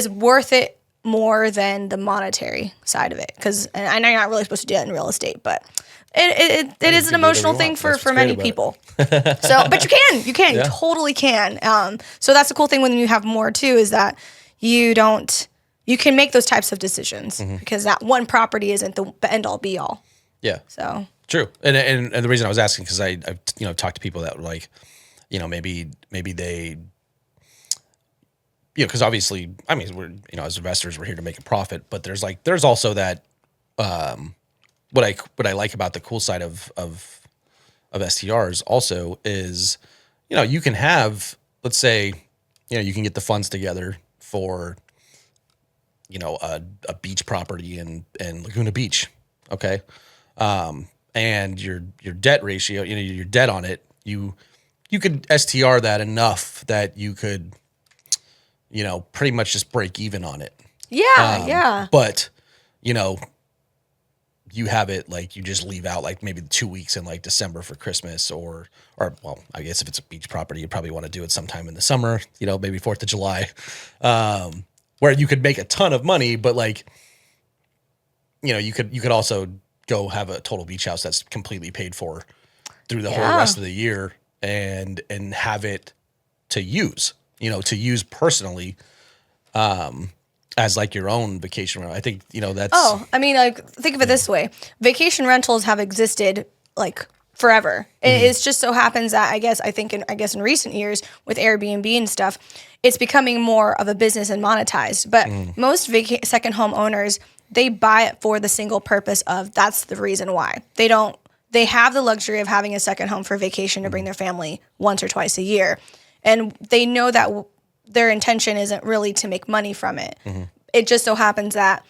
worth it more than the monetary side of it. Because I know you're not really supposed to do that in real estate, but it is an emotional thing for many people. So, but you Yeah. totally can. So that's the cool thing when you have more too, is that you can make those types of decisions because that one property isn't the end all be all. Yeah. So true. And the reason I was asking, because I've talked to people that were like, maybe they, because obviously, I mean, we're, as investors, we're here to make a profit, but there's also that, what I like about the cool side of STRs also is, you can have, let's say, you can get the funds together for, a beach property in Laguna Beach. Okay. And your debt ratio, your debt on it, you you could STR that enough that you could, pretty much just break even on it. Yeah. But, you have it like you just leave out like maybe 2 weeks in like December for Christmas or well, I guess if it's a beach property, you probably want to do it sometime in the summer, maybe 4th of July, where you could make a ton of money, but like, you could also go have a total beach house that's completely paid for through the whole rest of the year and have it to use personally, as like your own vacation rental. I think, that's. Oh, I mean, like, think of it this way. Vacation rentals have existed like forever. It just so happens that I think in recent years with Airbnb and stuff, it's becoming more of a business and monetized. But most second home owners, they buy it for the single purpose of that's the reason why. They have the luxury of having a second home for vacation to bring their family once or twice a year. And they know that their intention isn't really to make money from it. It just so happens that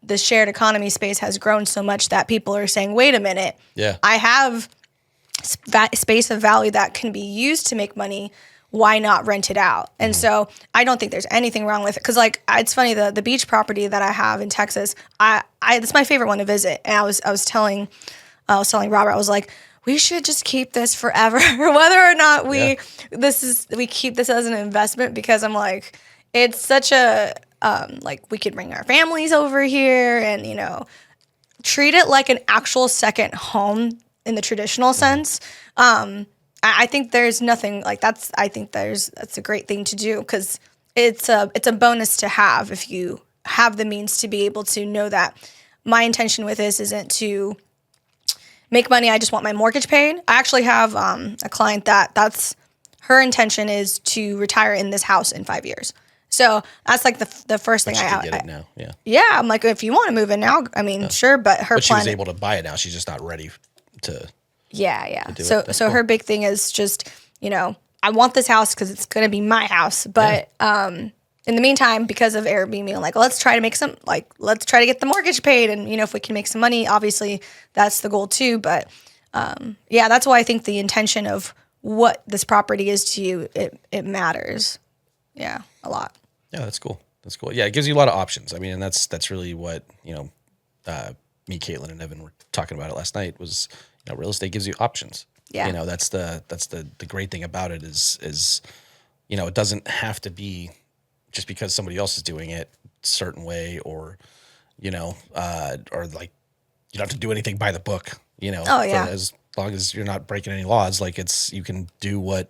the shared economy space has grown so much that people are saying, wait a minute, I have space of value that can be used to make money. Why not rent it out? And so I don't think there's anything wrong with it. Cause like, it's funny, the beach property that I have in Texas, it's my favorite one to visit. And I was telling Robert, I was like, we should just keep this forever, whether or not we keep this as an investment, because I'm like, it's such a, like we could bring our families over here and, treat it like an actual second home in the traditional sense. I think there's nothing like that's a great thing to do, because it's a bonus to have if you have the means to be able to know that my intention with this isn't to make money. I just want my mortgage paid. I actually have a client that's her intention is to retire in this house in 5 years. So that's like the first thing get it now. I'm like, if you want to move in now, I mean, sure. But she was able to buy it now. She's just not ready to. So her big thing is just, I want this house because it's going to be my house. But in the meantime, because of Airbnb, I'm like, let's try to get the mortgage paid. And, if we can make some money, obviously that's the goal too. But that's why I think the intention of what this property is to you, it matters. Yeah, a lot. Yeah, that's cool. Yeah, it gives you a lot of options. I mean, and that's really what, me, Caitlin, and Evan were talking about it last night was, real estate gives you options. Yeah. That's the great thing about it is, it doesn't have to be just because somebody else is doing it a certain way or like you don't have to do anything by the book, as long as you're not breaking any laws, like you can do what,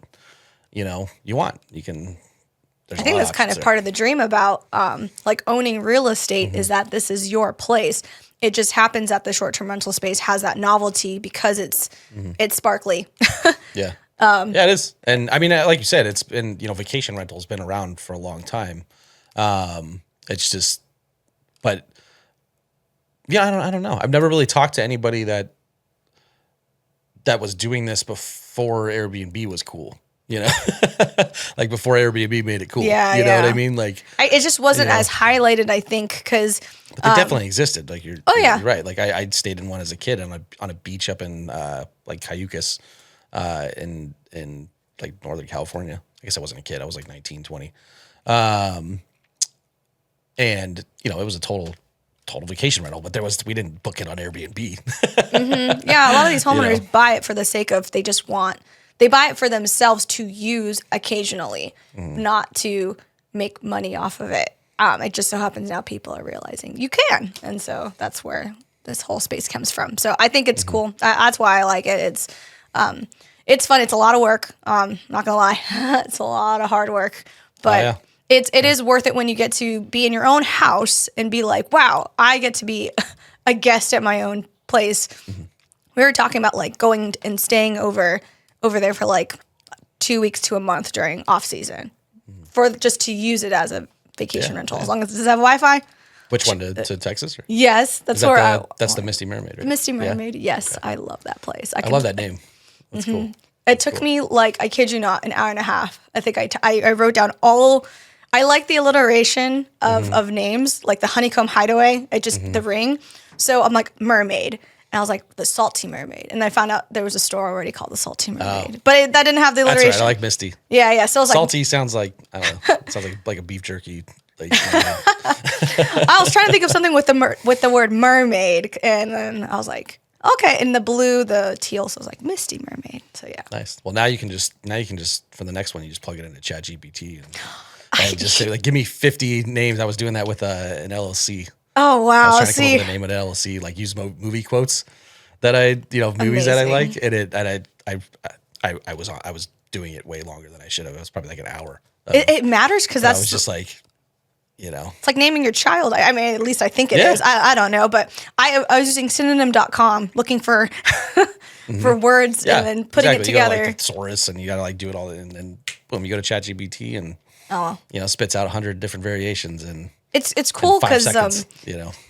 you want. You can, I think that's kind of part of the dream about like owning real estate is that this is your place. It just happens that the short-term rental space has that novelty because it's sparkly. Yeah. It is. And I mean, like you said, it's been, vacation rental has been around for a long time. It's just, but yeah, I don't know. I've never really talked to anybody that was doing this before Airbnb was cool. Like before Airbnb made it cool. Yeah, you know what I mean? Like it just wasn't as highlighted, I think, because but they definitely existed. Like you're right. Like I stayed in one as a kid on a beach up in like Cayucas, in like Northern California. I guess I wasn't a kid. I was like 19, 20. And it was a total vacation rental, but we didn't book it on Airbnb. Yeah, a lot of these homeowners buy it for the sake of they buy it for themselves to use occasionally, not to make money off of it. It just so happens now people are realizing you can. And so that's where this whole space comes from. So I think it's cool. That's why I like it. It's fun. It's a lot of work. Not going to lie. It's a lot of hard work. But it is worth it when you get to be in your own house and be like, wow, I get to be a guest at my own place. We were talking about like going and staying over there for like 2 weeks to a month during off season for just to use it as a vacation rental. As long as it does have Wi-Fi. Which one to Texas? Or? Yes, that's where that's the Misty Mermaid, right? Misty Mermaid. Yes, I love that place. I love that name. That's cool. It took me like, I kid you not, an hour and a half. I think I wrote down I like the alliteration of names, like the Honeycomb Hideaway. The ring. So I'm like mermaid. And I was like, the Salty Mermaid. And I found out there was a store already called the Salty Mermaid. But that didn't have the That's alliteration. right. I like Misty. Yeah. So I was Salty sounds like, I don't know. It sounds like a beef jerky. Like, I was trying to think of something with the word mermaid. And then I was like, okay. And the blue, the teal. So I was like, Misty Mermaid. So yeah. nice. Well, now you can just for the next one, you just plug it into ChatGPT and just say, like, give me 50 names. I was doing that with an LLC. Oh, wow. I was trying to come up with the name of an LLC, like use movie quotes that movies that I like. And I was doing it way longer than I should have. It was probably like an hour. It matters because I was just like, it's like naming your child. I mean, at least I think it is. I don't know, but I was using synonym.com looking for for words and then putting it together. You gotta, like, thesaurus, and you gotta like do it all, and then boom, you go to ChatGPT and spits out 100 different variations, and it's cool because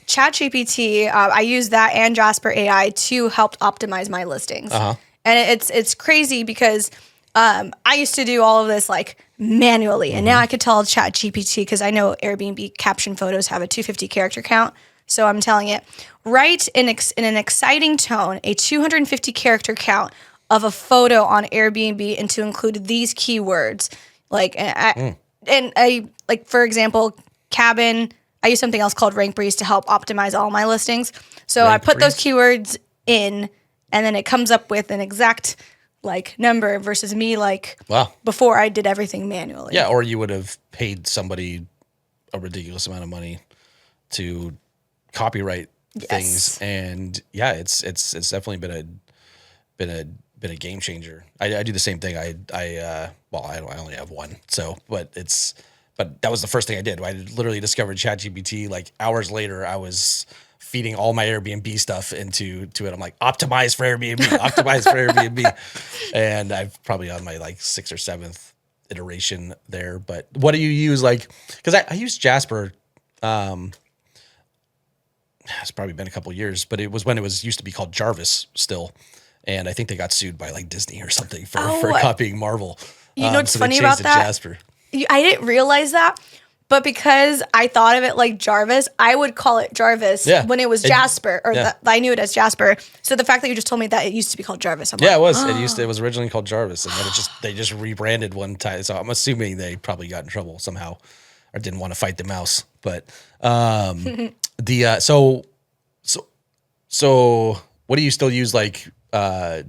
ChatGPT, I use that and Jasper AI to help optimize my listings, and it's crazy because I used to do all of this like manually, and now I could tell ChatGPT because I know Airbnb caption photos have a 250 character count. So I'm telling it, write in an exciting tone a 250 character count of a photo on Airbnb and to include these keywords. Like, like for example, cabin. I use something else called RankBreeze to help optimize all my listings. So I put those keywords in, and then it comes up with an exact like number versus me before I did everything manually. Yeah, or you would have paid somebody a ridiculous amount of money to copyright things, and it's definitely been a game changer. I do the same thing. I only have one, but that was the first thing I did. I literally discovered ChatGPT. Like hours later, I was feeding all my Airbnb stuff into it. I'm like, optimize for Airbnb, optimize for Airbnb. And I've probably on my like 6th or 7th iteration there. But what do you use? Like, because I used Jasper. It's probably been a couple of years, but it was when it used to be called Jarvis still. And I think they got sued by like Disney or something for copying Marvel. You know what's funny about that? Jasper. I didn't realize that. But because I thought of it like Jarvis, I would call it Jarvis when it was Jasper, I knew it as Jasper. So the fact that you just told me that it used to be called Jarvis, I'm like, it was. It was originally called Jarvis, and then they just rebranded one time. So I'm assuming they probably got in trouble somehow, or didn't want to fight the mouse. But so what do you still use? Like, I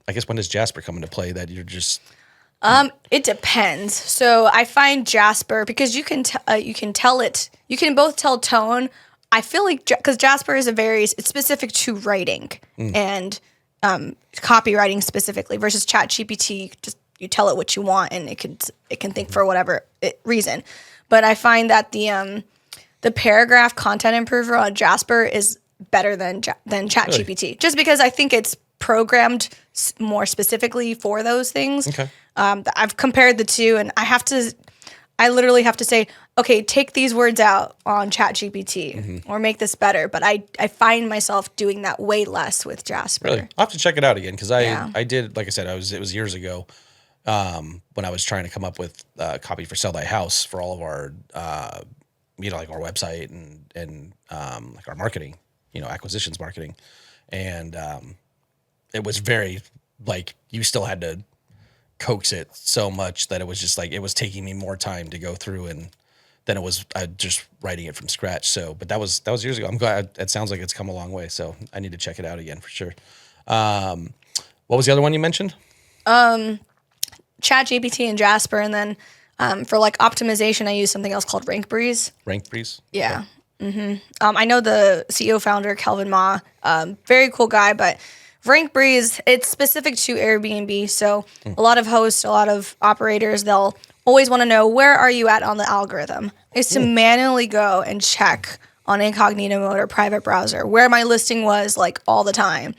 guess when does Jasper come into play? That you're just it depends. So I find Jasper because you can tell it. You can both tell tone. I feel like because Jasper is it's specific to writing and copywriting specifically versus ChatGPT. You tell it what you want and it can think for whatever reason. But I find that the paragraph content improver on Jasper is better than ChatGPT, really? Just because I think it's programmed more specifically for those things. Okay. I've compared the two, and I literally have to say, okay, take these words out on ChatGPT or make this better. But I find myself doing that way less with Jasper. Really? I'll have to check it out again because I did, like I said, it was years ago when I was trying to come up with copy for Sell Thy House for all of our, like our website and like our marketing, acquisitions marketing. And it was very, like, you still had to coax it so much that it was just like, it was taking me more time to go through and than it was just writing it from scratch. So, but that was years ago. I'm glad. It sounds like it's come a long way. So I need to check it out again for sure. What was the other one you mentioned? ChatGPT and Jasper. And then for like optimization, I use something else called RankBreeze. RankBreeze? Yeah. Okay. I know the CEO founder, Kelvin Ma, very cool guy, but RankBreeze, it's specific to Airbnb. So a lot of hosts, a lot of operators, they'll always want to know, where are you at on the algorithm? I used to manually go and check on incognito mode or private browser where my listing was like all the time.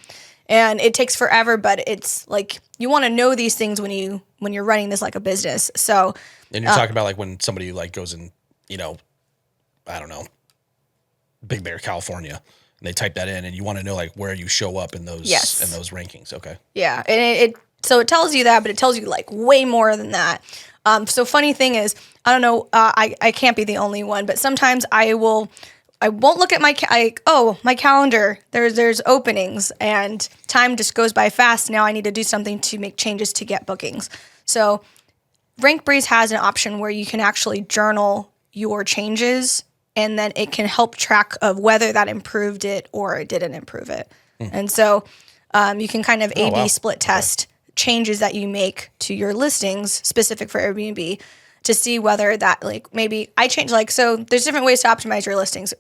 And it takes forever, but it's like you want to know these things when you're running this like a business. So and you're talking about like when somebody like goes in, I don't know, Big Bear, California, and they type that in, and you want to know like where you show up in those in those rankings. Okay. Yeah, and it tells you that, but it tells you like way more than that. So funny thing is, I don't know, I can't be the only one, but sometimes I will I won't look at my my calendar. There's openings, and time just goes by fast. Now I need to do something to make changes to get bookings. So RankBreeze has an option where you can actually journal your changes, and then it can help track of whether that improved it or it didn't improve it. And so you can kind of A/B split test changes that you make to your listings specific for Airbnb to see whether that, like, maybe I change, like, so there's different ways to optimize your listings,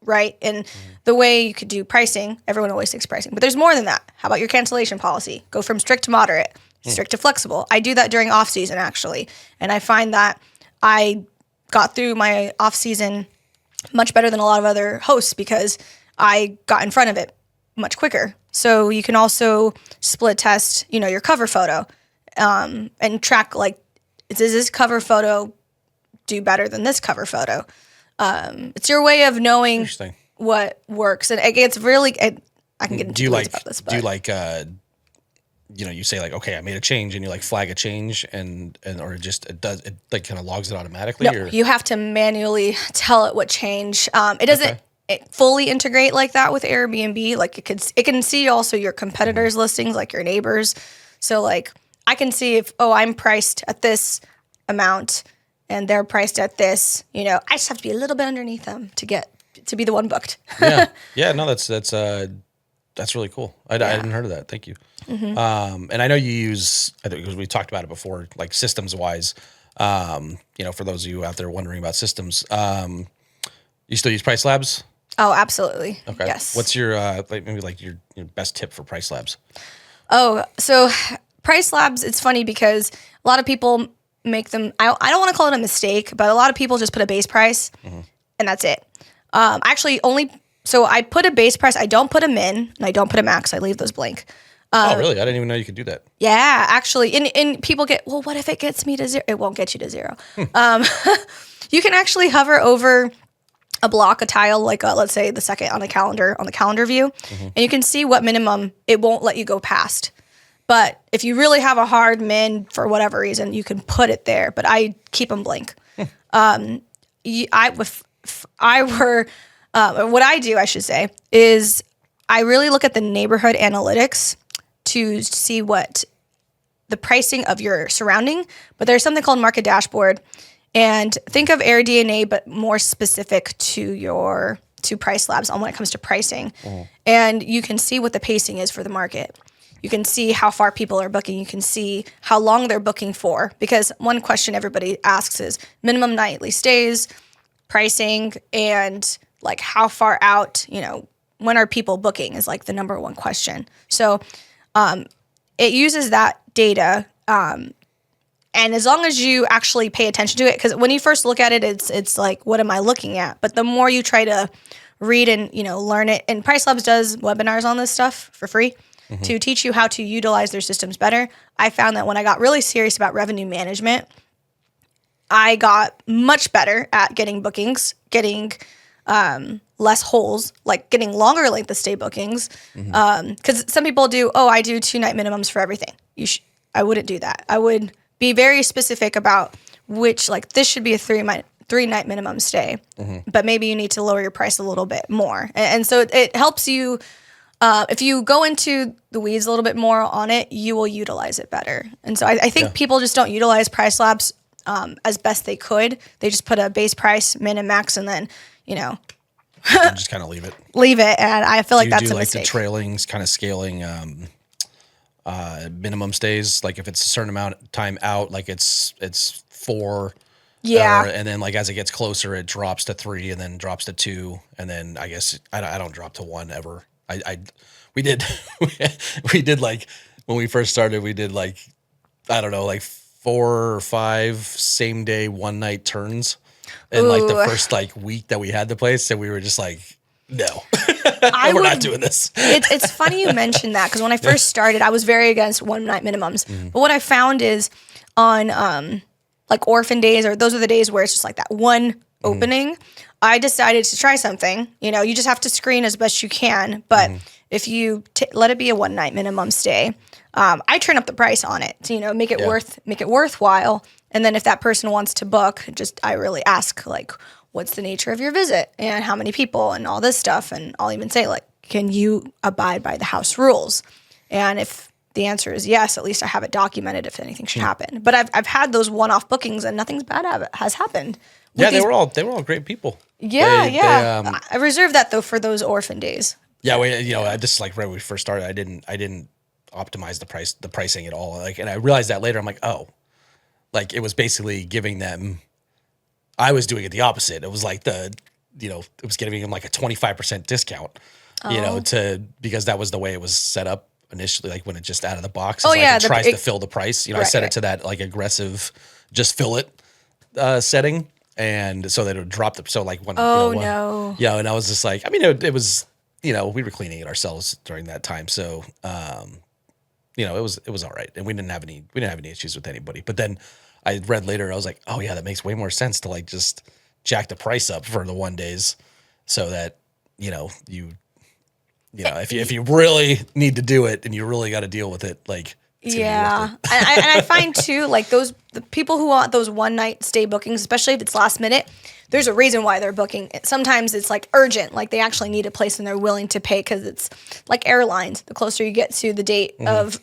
right? And the way you could do pricing, everyone always thinks pricing, but there's more than that. How about your cancellation policy? Go from strict to moderate, strict to flexible. I do that during off season, actually. And I find that I got through my off season much better than a lot of other hosts because I got in front of it much quicker. So you can also split test, your cover photo, and track, like, does this cover photo do better than this cover photo? It's your way of knowing what works. And it's really, I can get into details about this. But. Do you like, you say like, okay, I made a change, and you like flag a change or it does, it like kind of logs it automatically? No, you have to manually tell it what change. It doesn't fully integrate like that with Airbnb. Like it can see also your competitors' listings, like your neighbors. So like I can see if, I'm priced at this amount and they're priced at this, I just have to be a little bit underneath them to be the one booked. Yeah. No, that's really cool. I hadn't heard of that. Thank you. And I know you use, I think because we talked about it before, like systems wise, for those of you out there wondering about systems, you still use Price Labs? Oh, absolutely. Okay. Yes. What's your, your best tip for Price Labs? Oh, so Price Labs, it's funny because a lot of people make them, I don't want to call it a mistake, but a lot of people just put a base price and that's it. So I put a base price. I don't put a min and I don't put a max. I leave those blank. Oh, really? I didn't even know you could do that. Yeah, actually. And people get, well, what if it gets me to zero? It won't get you to zero. You can actually hover over a block, a tile, like let's say the second on the calendar view, and you can see what minimum it won't let you go past. But if you really have a hard min for whatever reason, you can put it there. But I keep them blank. What I do, I should say, is I really look at the neighborhood analytics to see what the pricing of your surrounding. But there's something called Market Dashboard. And think of AirDNA, but more specific to Price Labs on when it comes to pricing. And you can see what the pacing is for the market. You can see how far people are booking. You can see how long they're booking for. Because one question everybody asks is minimum nightly stays, pricing, and like how far out, when are people booking is like the number one question. So it uses that data. And as long as you actually pay attention to it, because when you first look at it, it's like, what am I looking at? But the more you try to read and, learn it, and Price Labs does webinars on this stuff for free to teach you how to utilize their systems better. I found that when I got really serious about revenue management, I got much better at getting bookings, getting less holes, like getting longer length of stay bookings. Because some people do, I do 2-night minimums for everything. I wouldn't do that. I would be very specific about which, like, this should be a 3-night minimum stay, but maybe you need to lower your price a little bit more. And so it helps you, if you go into the weeds a little bit more on it, you will utilize it better. And so I think people just don't utilize Price Labs as best they could. They just put a base price, min and max, and then, just kind of leave it. And I feel like that's a mistake. The trailings, kind of scaling minimum stays, like if it's a certain amount of time out, like it's 4, and then like as it gets closer it drops to 3 and then drops to 2, and then I guess I don't drop to 1 ever. We did like when we first started, we did like, I don't know, like 4 or 5 same day 1-night turns in like the first like week that we had the place, and we were just like, no. We're not doing this. It's funny you mentioned that, because when I first started, I was very against 1-night minimums. But what I found is on like orphan days, or those are the days where it's just like that one opening, I decided to try something. You just have to screen as best you can. But if you let it be a 1-night minimum stay, I turn up the price on it to, make it worthwhile. And then if that person wants to book, I really ask, like, what's the nature of your visit and how many people and all this stuff. And I'll even say, like, can you abide by the house rules? And if the answer is yes, at least I have it documented if anything should happen. But I've had those one-off bookings and nothing's bad has happened. Yeah, they were all great people. Yeah. I reserved that though for those orphan days. Yeah, I just like right when we first started, I didn't optimize the pricing at all. Like, and I realized that later. I'm like, oh, like it was basically giving them. I was doing it the opposite. It was like it was giving them like a 25% discount. Because that was the way it was set up initially, like when it just out of the box. It tries to fill the price. I set it to that like aggressive, just fill it setting, and so that it would drop the. So like when no, and I was just like, I mean, it was we were cleaning it ourselves during that time, so it was all right, and we didn't have any issues with anybody. But then I read later, I was like, oh yeah, that makes way more sense to like just jack the price up for the 1 days, so that if you really need to do it and you really got to deal with it, like it's and I find too, like the people who want those one night stay bookings, especially if it's last minute, there's a reason why they're booking. Sometimes it's like urgent, like they actually need a place and they're willing to pay, because it's like airlines. The closer you get to the date of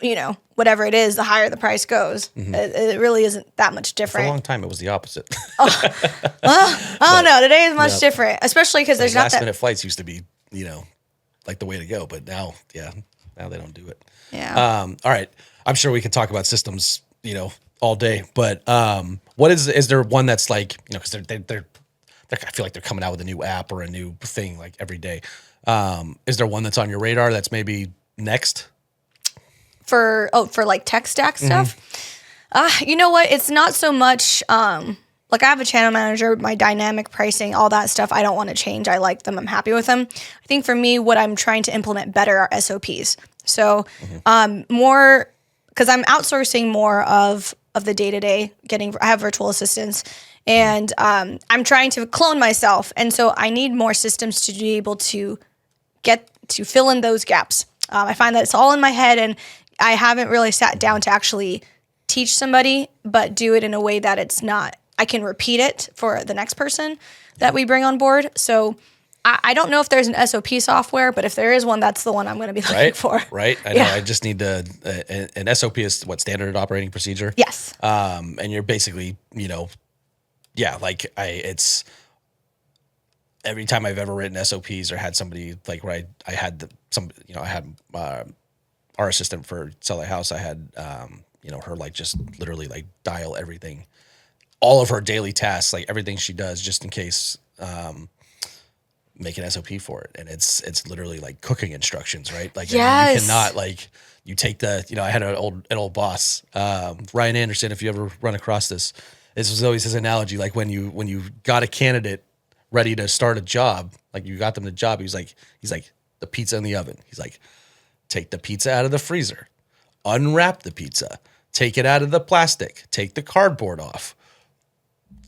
whatever it is, the higher the price goes. It really isn't that much different. For a long time, it was the opposite. I don't know. Today is much different, especially because there's not last minute flights used to be like the way to go, but now they don't do it. Yeah. All right. I'm sure we could talk about systems, all day, but what is there one that's like, because they're I feel like they're coming out with a new app or a new thing like every day. Is there one that's on your radar that's maybe next? For like tech stack stuff? You know what? It's not so much, like I have a channel manager, my dynamic pricing, all that stuff. I don't want to change. I like them. I'm happy with them. I think for me, what I'm trying to implement better are SOPs. So more, because I'm outsourcing more of the day-to-day, I have virtual assistants, and I'm trying to clone myself. And so I need more systems to be able to get to fill in those gaps. I find that it's all in my head, and I haven't really sat down to actually teach somebody, but do it in a way that it's not, I can repeat it for the next person that we bring on board. So I don't know if there's an SOP software, but if there is one, that's the one I'm going to be looking for. Right. I know. I just need an SOP is what, standard operating procedure? Yes. And you're basically, it's every time I've ever written SOPs or had somebody like where I had our assistant for Sell a House, I had, her like just literally like dial everything, all of her daily tasks, like everything she does, just in case, make an SOP for it. And it's literally like cooking instructions, right? Like yes. You cannot like, you take I had an old boss, Ryan Anderson, if you ever run across this was always his analogy. Like when you got a candidate ready to start a job, like you got them the job, he's like, the pizza in the oven. He's like, take the pizza out of the freezer, unwrap the pizza, take it out of the plastic, take the cardboard off,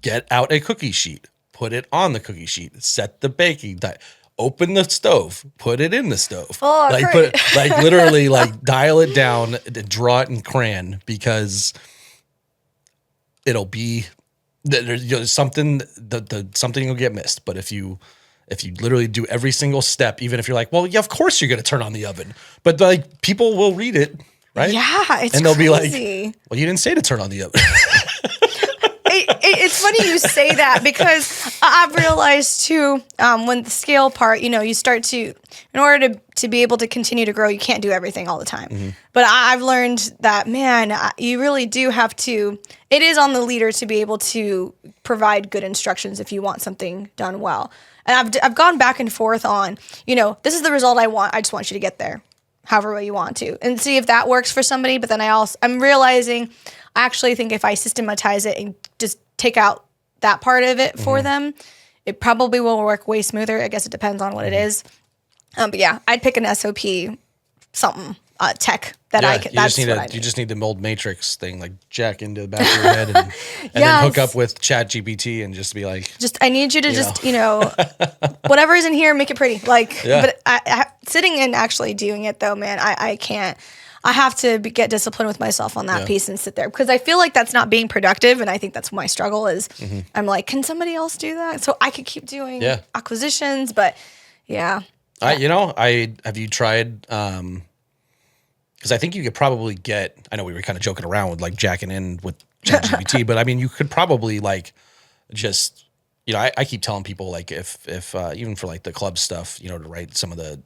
get out a cookie sheet, put it on the cookie sheet, set the baking time, open the stove, put it in the stove. Oh, like great. put like literally like dial it down, draw it in crayon, because it'll be there's something something will get missed. But if you literally do every single step, even if you're like, well, yeah, of course you're going to turn on the oven, but like people will read it, right? Yeah, it's and they'll crazy. Be like, well, you didn't say to turn on the oven. It's funny you say that, because I've realized too, when the scale part, you start to, in order to be able to continue to grow, you can't do everything all the time. Mm-hmm. But I've learned that, man, you really do have to, it is on the leader to be able to provide good instructions if you want something done well. And I've gone back and forth on, this is the result I want. I just want you to get there however way you want to, and see if that works for somebody. But then I'm realizing, I actually think if I systematize it and just take out that part of it for them, it probably will work way smoother. I guess it depends on what it is. But yeah, I'd pick an SOP, something, tech that I can. You just need the mold matrix thing, like jack into the back of your head and then hook up with Chat GPT and just be like, I need you to whatever is in here, make it pretty. Like, but I, sitting and actually doing it though, man, I can't. I have to get disciplined with myself on that piece and sit there because I feel like that's not being productive. And I think that's my struggle is I'm like, can somebody else do that? So I could keep doing acquisitions, but yeah. Have you tried, because I think you could probably get, I know we were kind of joking around with like jacking in with ChatGPT, but I mean, you could probably like just, I keep telling people like if even for like the club stuff, to write some of the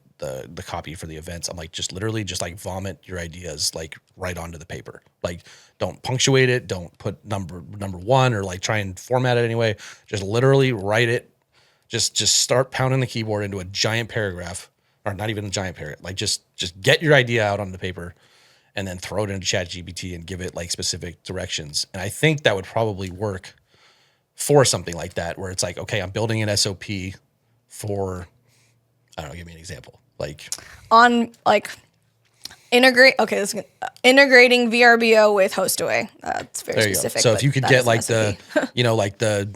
copy for the events, I'm like, just literally just like vomit your ideas like right onto the paper. Like don't punctuate it. Don't put number one or like try and format it anyway. Just literally write it. Just start pounding the keyboard into a giant paragraph, or not even a giant paragraph. Like just get your idea out on the paper and then throw it into ChatGPT and give it like specific directions. And I think that would probably work for something like that, where it's like, okay, I'm building an SOP for, I don't know, give me an example. Like on like integrating VRBO with Hostaway. That's very specific. So if you could get like the, like the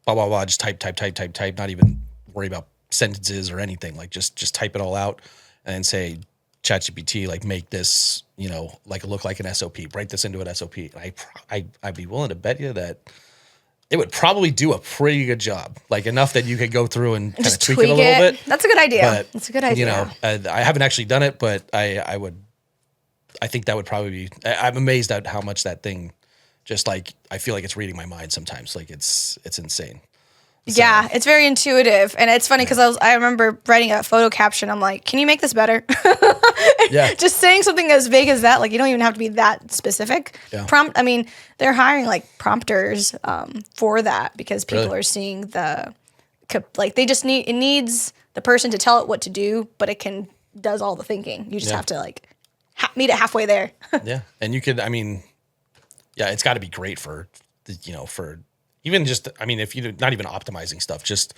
blah, blah, blah, just type, not even worry about sentences or anything. Like just type it all out and then say, ChatGPT, like make this, like look like an SOP, write this into an SOP. And I'd be willing to bet you that it would probably do a pretty good job, like enough that you could go through and kind of tweak it a little bit. That's a good idea. But, that's a good idea. I haven't actually done it, but I think that would probably be, I'm amazed at how much that thing just like, I feel like it's reading my mind sometimes. Like it's insane. Yeah, it's very intuitive. And it's funny because I remember writing a photo caption. I'm like, can you make this better? Just saying something as vague as that, like you don't even have to be that specific. Yeah. I mean, they're hiring like prompters for that because people are seeing they just it needs the person to tell it what to do, but it does all the thinking. You just have to like meet it halfway there. Yeah. And you could, it's got to be great for even just, if you're not even optimizing stuff, just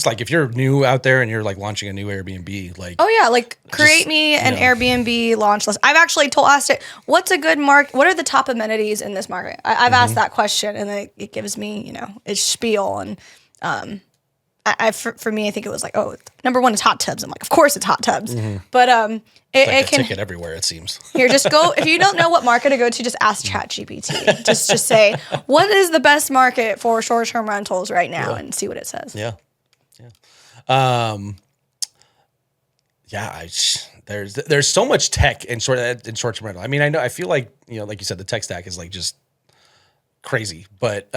like if you're new out there and you're like launching a new Airbnb, like, oh yeah, like create me an Airbnb launch list. I've actually asked it, what's a good market? What are the top amenities in this market? I've asked that question and it gives me, its spiel. And for me, I think it was like, number one is hot tubs. I'm like, of course it's hot tubs, but it can ticket everywhere. It seems here. Just go if you don't know what market to go to. Just ask ChatGPT. just say what is the best market for short-term rentals right now, and see what it says. Yeah. There's so much tech in short-term rental. I feel like like you said, the tech stack is like just crazy, but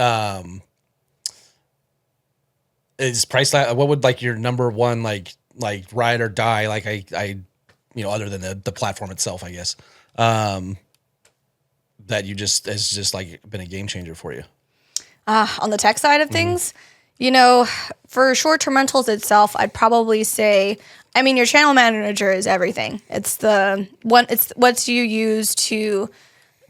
is price what would like your number one like ride or die, like I other than the platform itself, I guess, that you just has just like been a game changer for you? On the tech side of things, for short-term rentals itself, I'd probably say, your channel manager is everything. It's what you use to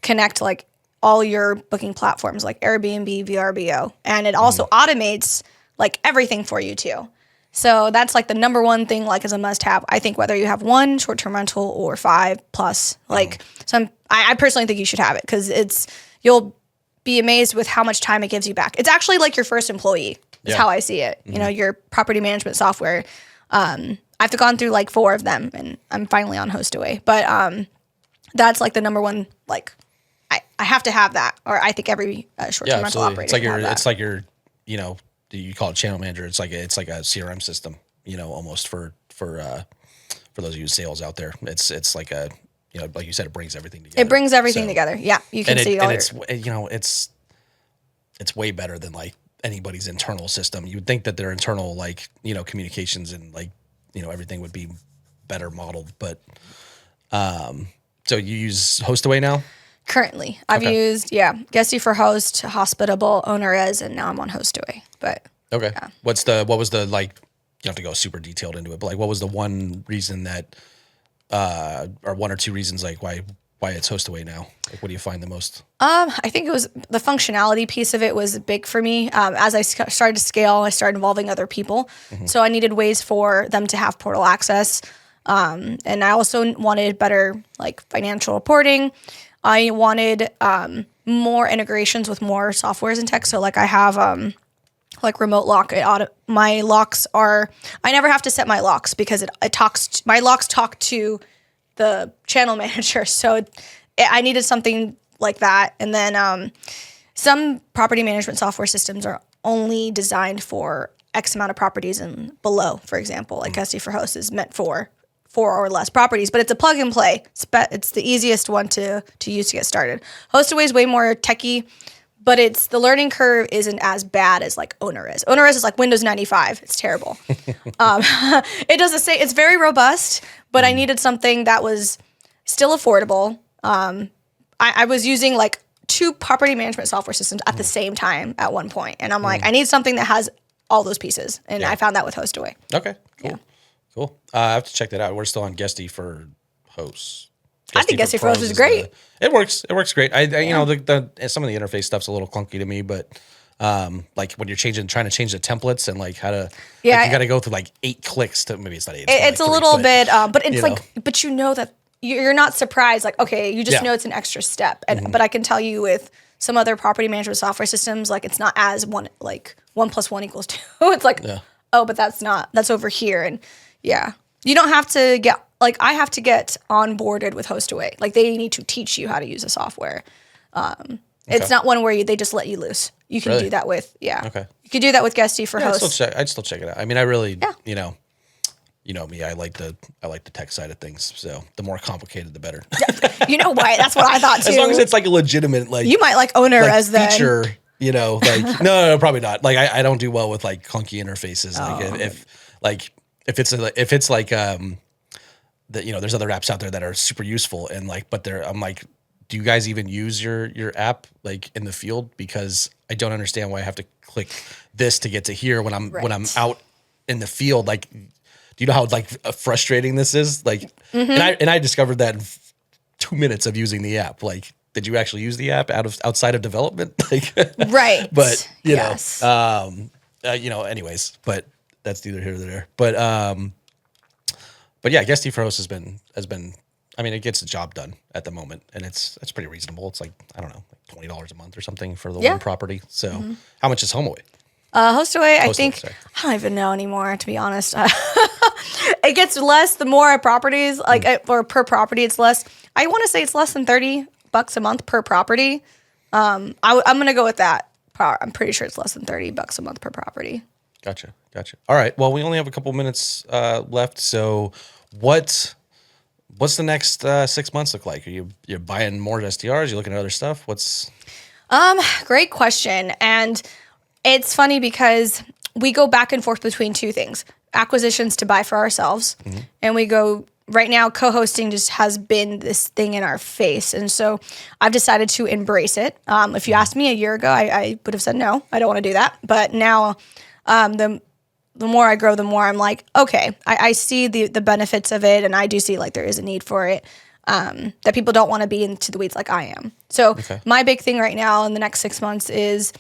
connect like all your booking platforms like Airbnb, VRBO, and it also automates like everything for you too. So that's like the number one thing, like as a must-have. I think whether you have one short-term rental or 5+, like I personally think you should have it because you'll be amazed with how much time it gives you back. It's actually like your first employee. Is how I see it. Your property management software. I've gone through like 4 of them, and I'm finally on Hostaway. But that's like the number one. Like I have to have that, or I think every short-term rental operator. It's like your you call it channel manager. It's like a CRM system, almost for those of you sales out there. It's like a, like you said, it brings everything together. It brings everything together. Yeah. You can see all it's way better than like anybody's internal system. You would think that their internal, like, communications and like, everything would be better modeled, but, so you use Hostaway now? Currently, I've used Guesty for Host, Hospitable, OwnerRez, and now I'm on Hostaway. But okay, what was the like? You don't have to go super detailed into it, but like, what was the one reason that, or one or two reasons like why it's Hostaway now? Like, what do you find the most? I think it was the functionality piece of it was big for me. As I started to scale, I started involving other people, so I needed ways for them to have portal access, and I also wanted better like financial reporting. I wanted more integrations with more softwares and tech. So like I have like remote lock. My locks are, I never have to set my locks because my locks talk to the channel manager. So I needed something like that. And then some property management software systems are only designed for X amount of properties and below, for example, like SD4Host is meant for 4 or less properties, but it's a plug and play. It's the easiest one to use to get started. Hostaway is way more techy, but the learning curve isn't as bad as like OwnerRez. OwnerRez is like Windows 95. It's terrible. It does the same. It's very robust, but I needed something that was still affordable. I was using like 2 property management software systems at the same time at one point, and I'm like, I need something that has all those pieces, and I found that with Hostaway. Okay, cool. Yeah. Cool. I have to check that out. We're still on Guesty for hosts. I think Guesty for hosts is great. It works. It works great. You know, some of the interface stuff's a little clunky to me, but like when you're trying to change the templates and like how to, you got to go through like 8 clicks to maybe it's not 8. It's like a little bit, but it's like, but you know that you're not surprised. Like, okay, you just know it's an extra step. And but I can tell you with some other property management software systems, like it's not as 1 + 1 = 2. It's like, oh, but that's over here. And you don't have to get, like I have to get onboarded with Hostaway. Like they need to teach you how to use the software. It's not one where they just let you loose. You can do that with, Okay. You can do that with Guesty for hosts. I'd still check it out. I mean, I really, you know me, I like the tech side of things. So the more complicated, the better. You know why? That's what I thought too. As long as it's like a legitimate, like you might like OwnerRez then. Feature, you know, like no, probably not. Like I don't do well with like clunky interfaces. Like if it's like that, you know, there's other apps out there that are super useful and like, but I'm like, do you guys even use your app like in the field? Because I don't understand why I have to click this to get to here when I'm out in the field. Like, do you know how like frustrating this is? Like, and I discovered that in 2 minutes of using the app. Like, did you actually use the app outside of development? Like, right. But you know, anyways, but that's neither here nor there. But yeah, Guesty for Host has been. I mean, it gets the job done at the moment, and it's pretty reasonable. It's like, I don't know, like $20 a month or something for the one property. So, how much is HomeAway? Hostaway, I think I don't even know anymore, to be honest. It gets less the more properties, like or per property, it's less. I want to say it's less than $30 a month per property. I'm gonna go with that. I'm pretty sure it's less than $30 a month per property. Gotcha. All right. Well, we only have a couple minutes left. So, what's the next 6 months look like? You're buying more STRs? You looking at other stuff? Great question. And it's funny because we go back and forth between 2 things: acquisitions to buy for ourselves, and we go right now. Co-hosting just has been this thing in our face, and so I've decided to embrace it. If you asked me a year ago, I would have said no, I don't want to do that. But now, the more I grow, the more I'm like, okay, I see the benefits of it, and I do see like there is a need for it. That people don't want to be into the weeds like I am. So my big thing right now in the next 6 months is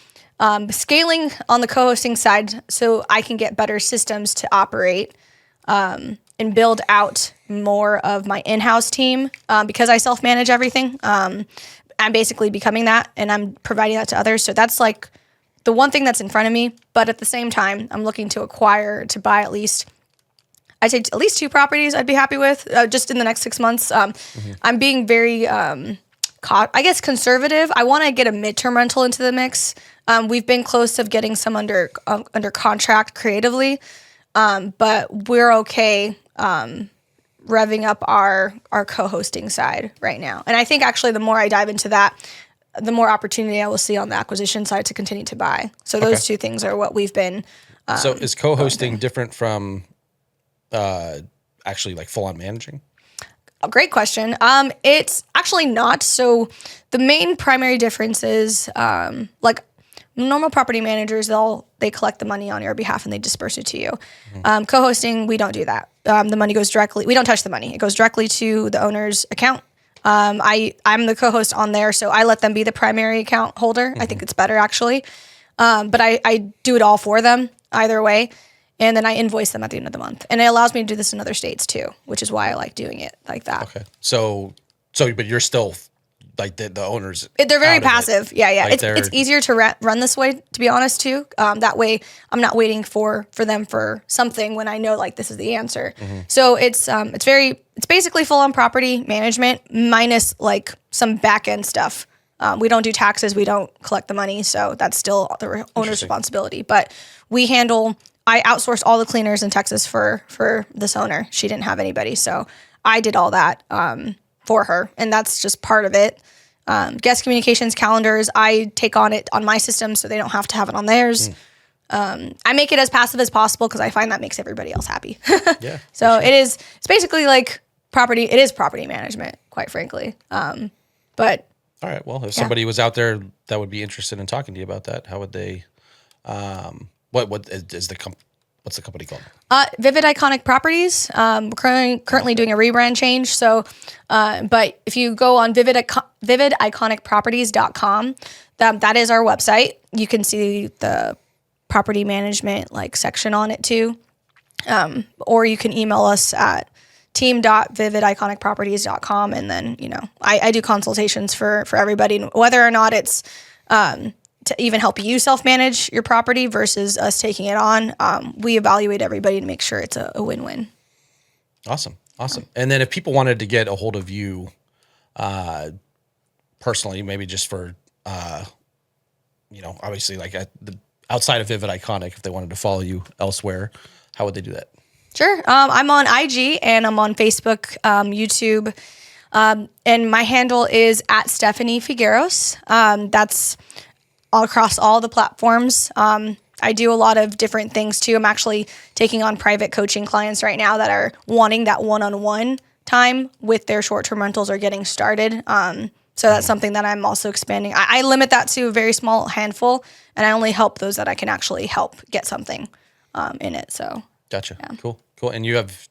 scaling on the co-hosting side so I can get better systems to operate and build out more of my in-house team because I self-manage everything. I'm basically becoming that, and I'm providing that to others. So that's like the one thing that's in front of me. But at the same time, I'm looking to buy at least 2 properties I'd be happy with just in the next 6 months. I'm being very, conservative. I want to get a midterm rental into the mix. We've been close to getting some under contract creatively, but we're okay revving up our co-hosting side right now. And I think actually the more I dive into that, the more opportunity I will see on the acquisition side to continue to buy. So those 2 things are what we've been. So is co-hosting different from actually like full on managing? A great question. It's actually not. So the main primary difference is like normal property managers, they collect the money on your behalf and they disperse it to you. Co-hosting, we don't do that. The money goes directly. We don't touch the money. It goes directly to the owner's account. I'm the co-host on there, so I let them be the primary account holder. I think it's better actually. But I do it all for them either way. And then I invoice them at the end of the month. And it allows me to do this in other states too, which is why I like doing it like that. Okay. So but you're still like the owners. They're very out of it. passive. Yeah. Like It's easier to run this way, to be honest, too. That way I'm not waiting for them for something when I know like this is the answer. So it's basically full on property management minus like some back end stuff. We don't do taxes. We don't collect the money. So that's still the owner's responsibility. But I outsourced all the cleaners in Texas for this owner. She didn't have anybody. So I did all that for her. And that's just part of it. Guest communications, calendars, I take on it on my system so they don't have to have it on theirs. I make it as passive as possible because I find that makes everybody else happy. Yeah. So it's basically like property. It is property management, quite frankly. But all right. Well, if somebody was out there that would be interested in talking to you about that, how would they? What is what's the company called? Vivid Iconic Properties. We're currently doing a rebrand change. So, but if you go on vividiconicproperties.com, that is our website. You can see the property management like section on it too. Or you can email us at team.vividiconicproperties.com. And then, I do consultations for everybody, whether or not it's, to even help you self-manage your property versus us taking it on. We evaluate everybody to make sure it's a win-win. Awesome. And then if people wanted to get a hold of you personally, maybe just for, obviously like outside of Vivid Iconic, if they wanted to follow you elsewhere, how would they do that? Sure. I'm on IG and I'm on Facebook, YouTube, and my handle is at Stephanie Figueros. That's all across all the platforms. I do a lot of different things too. I'm actually taking on private coaching clients right now that are wanting that one-on-one time with their short-term rentals or getting started. So that's something that I'm also expanding. I limit that to a very small handful, and I only help those that I can actually help get something in it. So gotcha. Yeah. Cool. And you have,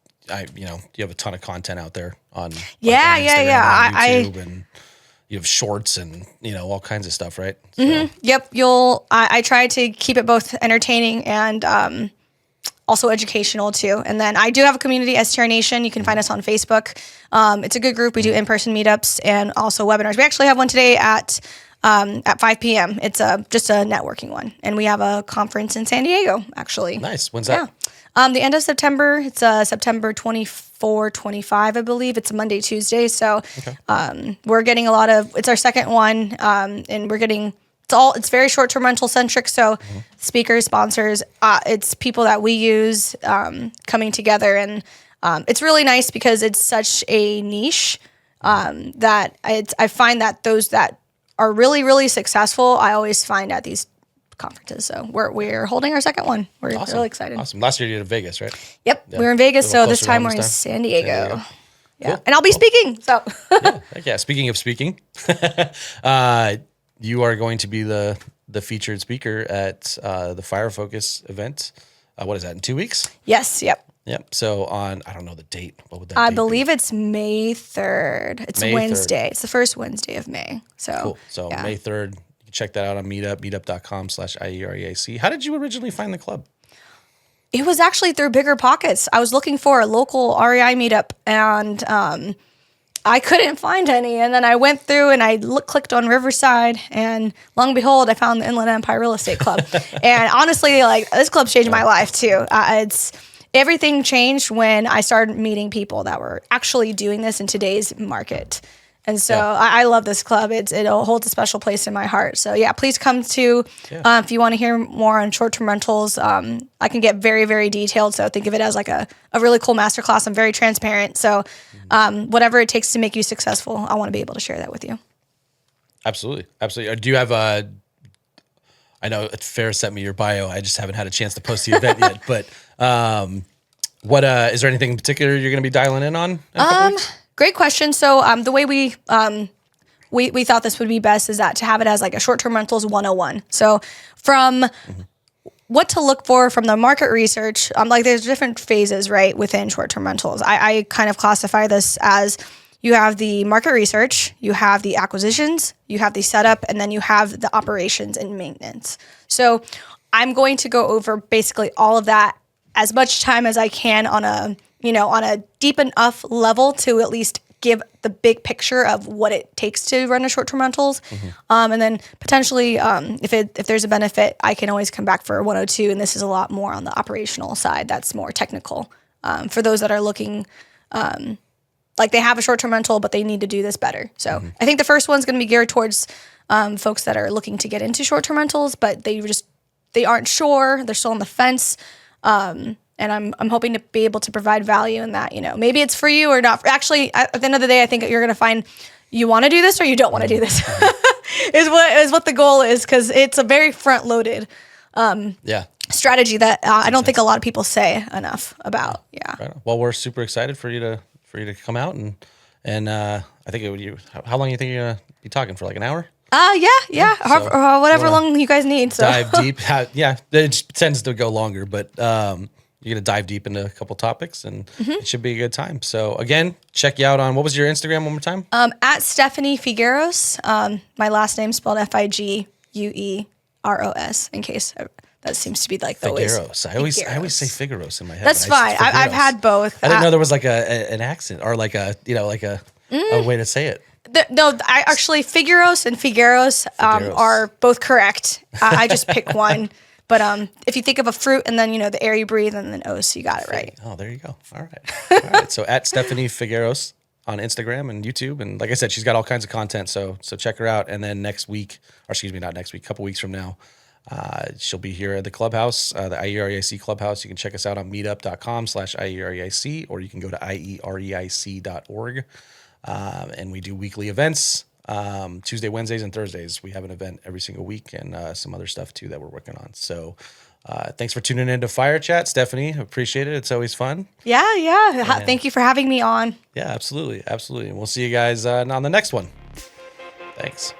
you have a ton of content out there on on YouTube and you have shorts and all kinds of stuff, right? So. Yep. I try to keep it both entertaining and also educational too. And then I do have a community, STR Nation. You can find us on Facebook. It's a good group. We do in-person meetups and also webinars. We actually have one today at 5 p.m. It's just a networking one, and we have a conference in San Diego actually. Nice. When's that? The end of September. It's September 24, 25, I believe. It's a Monday, Tuesday. So we're getting it's our second one, and we're getting it's very short-term rental centric. So speakers, sponsors, it's people that we use coming together, and it's really nice because it's such a niche that I find that those that are really, really successful, I always find at these conferences. So we're holding our second one. We're really excited. Awesome. Last year you did in Vegas, right? Yep. We were in Vegas. So this time we're in San Diego. Yeah. Cool. And I'll be speaking. So yeah. Speaking of speaking, you are going to be the featured speaker at the FIREfocus event. What is that, in 2 weeks? Yes. Yep. So I don't know the date. What would that I date believe be? It's May 3rd. It's May Wednesday. 3rd. It's the first Wednesday of May. So cool. So May 3rd. Check that out on Meetup, meetup.com/IEREIC. How did you originally find the club? It was actually through Bigger Pockets. I was looking for a local REI meetup, and I couldn't find any. And then I went through and I clicked on Riverside, and lo and behold, I found the Inland Empire Real Estate Club. And honestly, like, this club's changed my life too. Everything changed when I started meeting people that were actually doing this in today's market. And so I love this club. It holds a special place in my heart. So please come to, if you want to hear more on short-term rentals, I can get very, very detailed. So think of it as like a really cool masterclass. I'm very transparent. So whatever it takes to make you successful, I want to be able to share that with you. Absolutely. Do you have I know Farrah sent me your bio. I just haven't had a chance to post the event yet, but what is there anything in particular you're going to be dialing in on? In a couple weeks? Great question. So the way we thought this would be best is that to have it as like a short-term rentals 101. So from what to look for from the market research, like there's different phases, right, within short-term rentals. I kind of classify this as you have the market research, you have the acquisitions, you have the setup, and then you have the operations and maintenance. So I'm going to go over basically all of that as much time as I can on a deep enough level to at least give the big picture of what it takes to run a short-term rentals. And then potentially, if there's a benefit, I can always come back for a 102. And this is a lot more on the operational side. That's more technical for those that are looking like they have a short-term rental, but they need to do this better. So I think the first one's going to be geared towards folks that are looking to get into short-term rentals, but they aren't sure. They're still on the fence. And I'm hoping to be able to provide value in that, maybe it's for you or not. Actually, at the end of the day, I think you're going to find you want to do this or you don't want to do this is what the goal is. Cause it's a very front loaded, strategy that I don't think a lot of people say enough about. Yeah. Right. Well, we're super excited for you to come out and I think how long do you think you're going to be talking for, like an hour? Yeah. So, whatever long you guys need. So dive deep. It tends to go longer, but you're going to dive deep into a couple topics and it should be a good time. So again, check you out on, what was your Instagram one more time? At Stephanie Figueros. My last name spelled Figueros, in case that seems to be like the Figueros. I always say Figueros in my head. That's fine. I've had both. I didn't know there was like an accent or like a way to say it. Figueros and Figueros are both correct. I just pick one. But if you think of a fruit and then, the air you breathe and then so you got it right. Oh, there you go. All right. So at Stephanie Figueros on Instagram and YouTube. And like I said, she's got all kinds of content. So check her out. And then next week, or excuse me, not next week, a couple weeks from now, she'll be here at the clubhouse, the IEREIC clubhouse. You can check us out on meetup.com/IEREIC, or you can go to IEREIC.org. And we do weekly events. Tuesday, Wednesdays, and Thursdays. We have an event every single week and some other stuff too that we're working on. So thanks for tuning in to FIREchat, Stephanie. Appreciate it. It's always fun. Yeah. Thank you for having me on. Yeah, absolutely. And we'll see you guys on the next one. Thanks.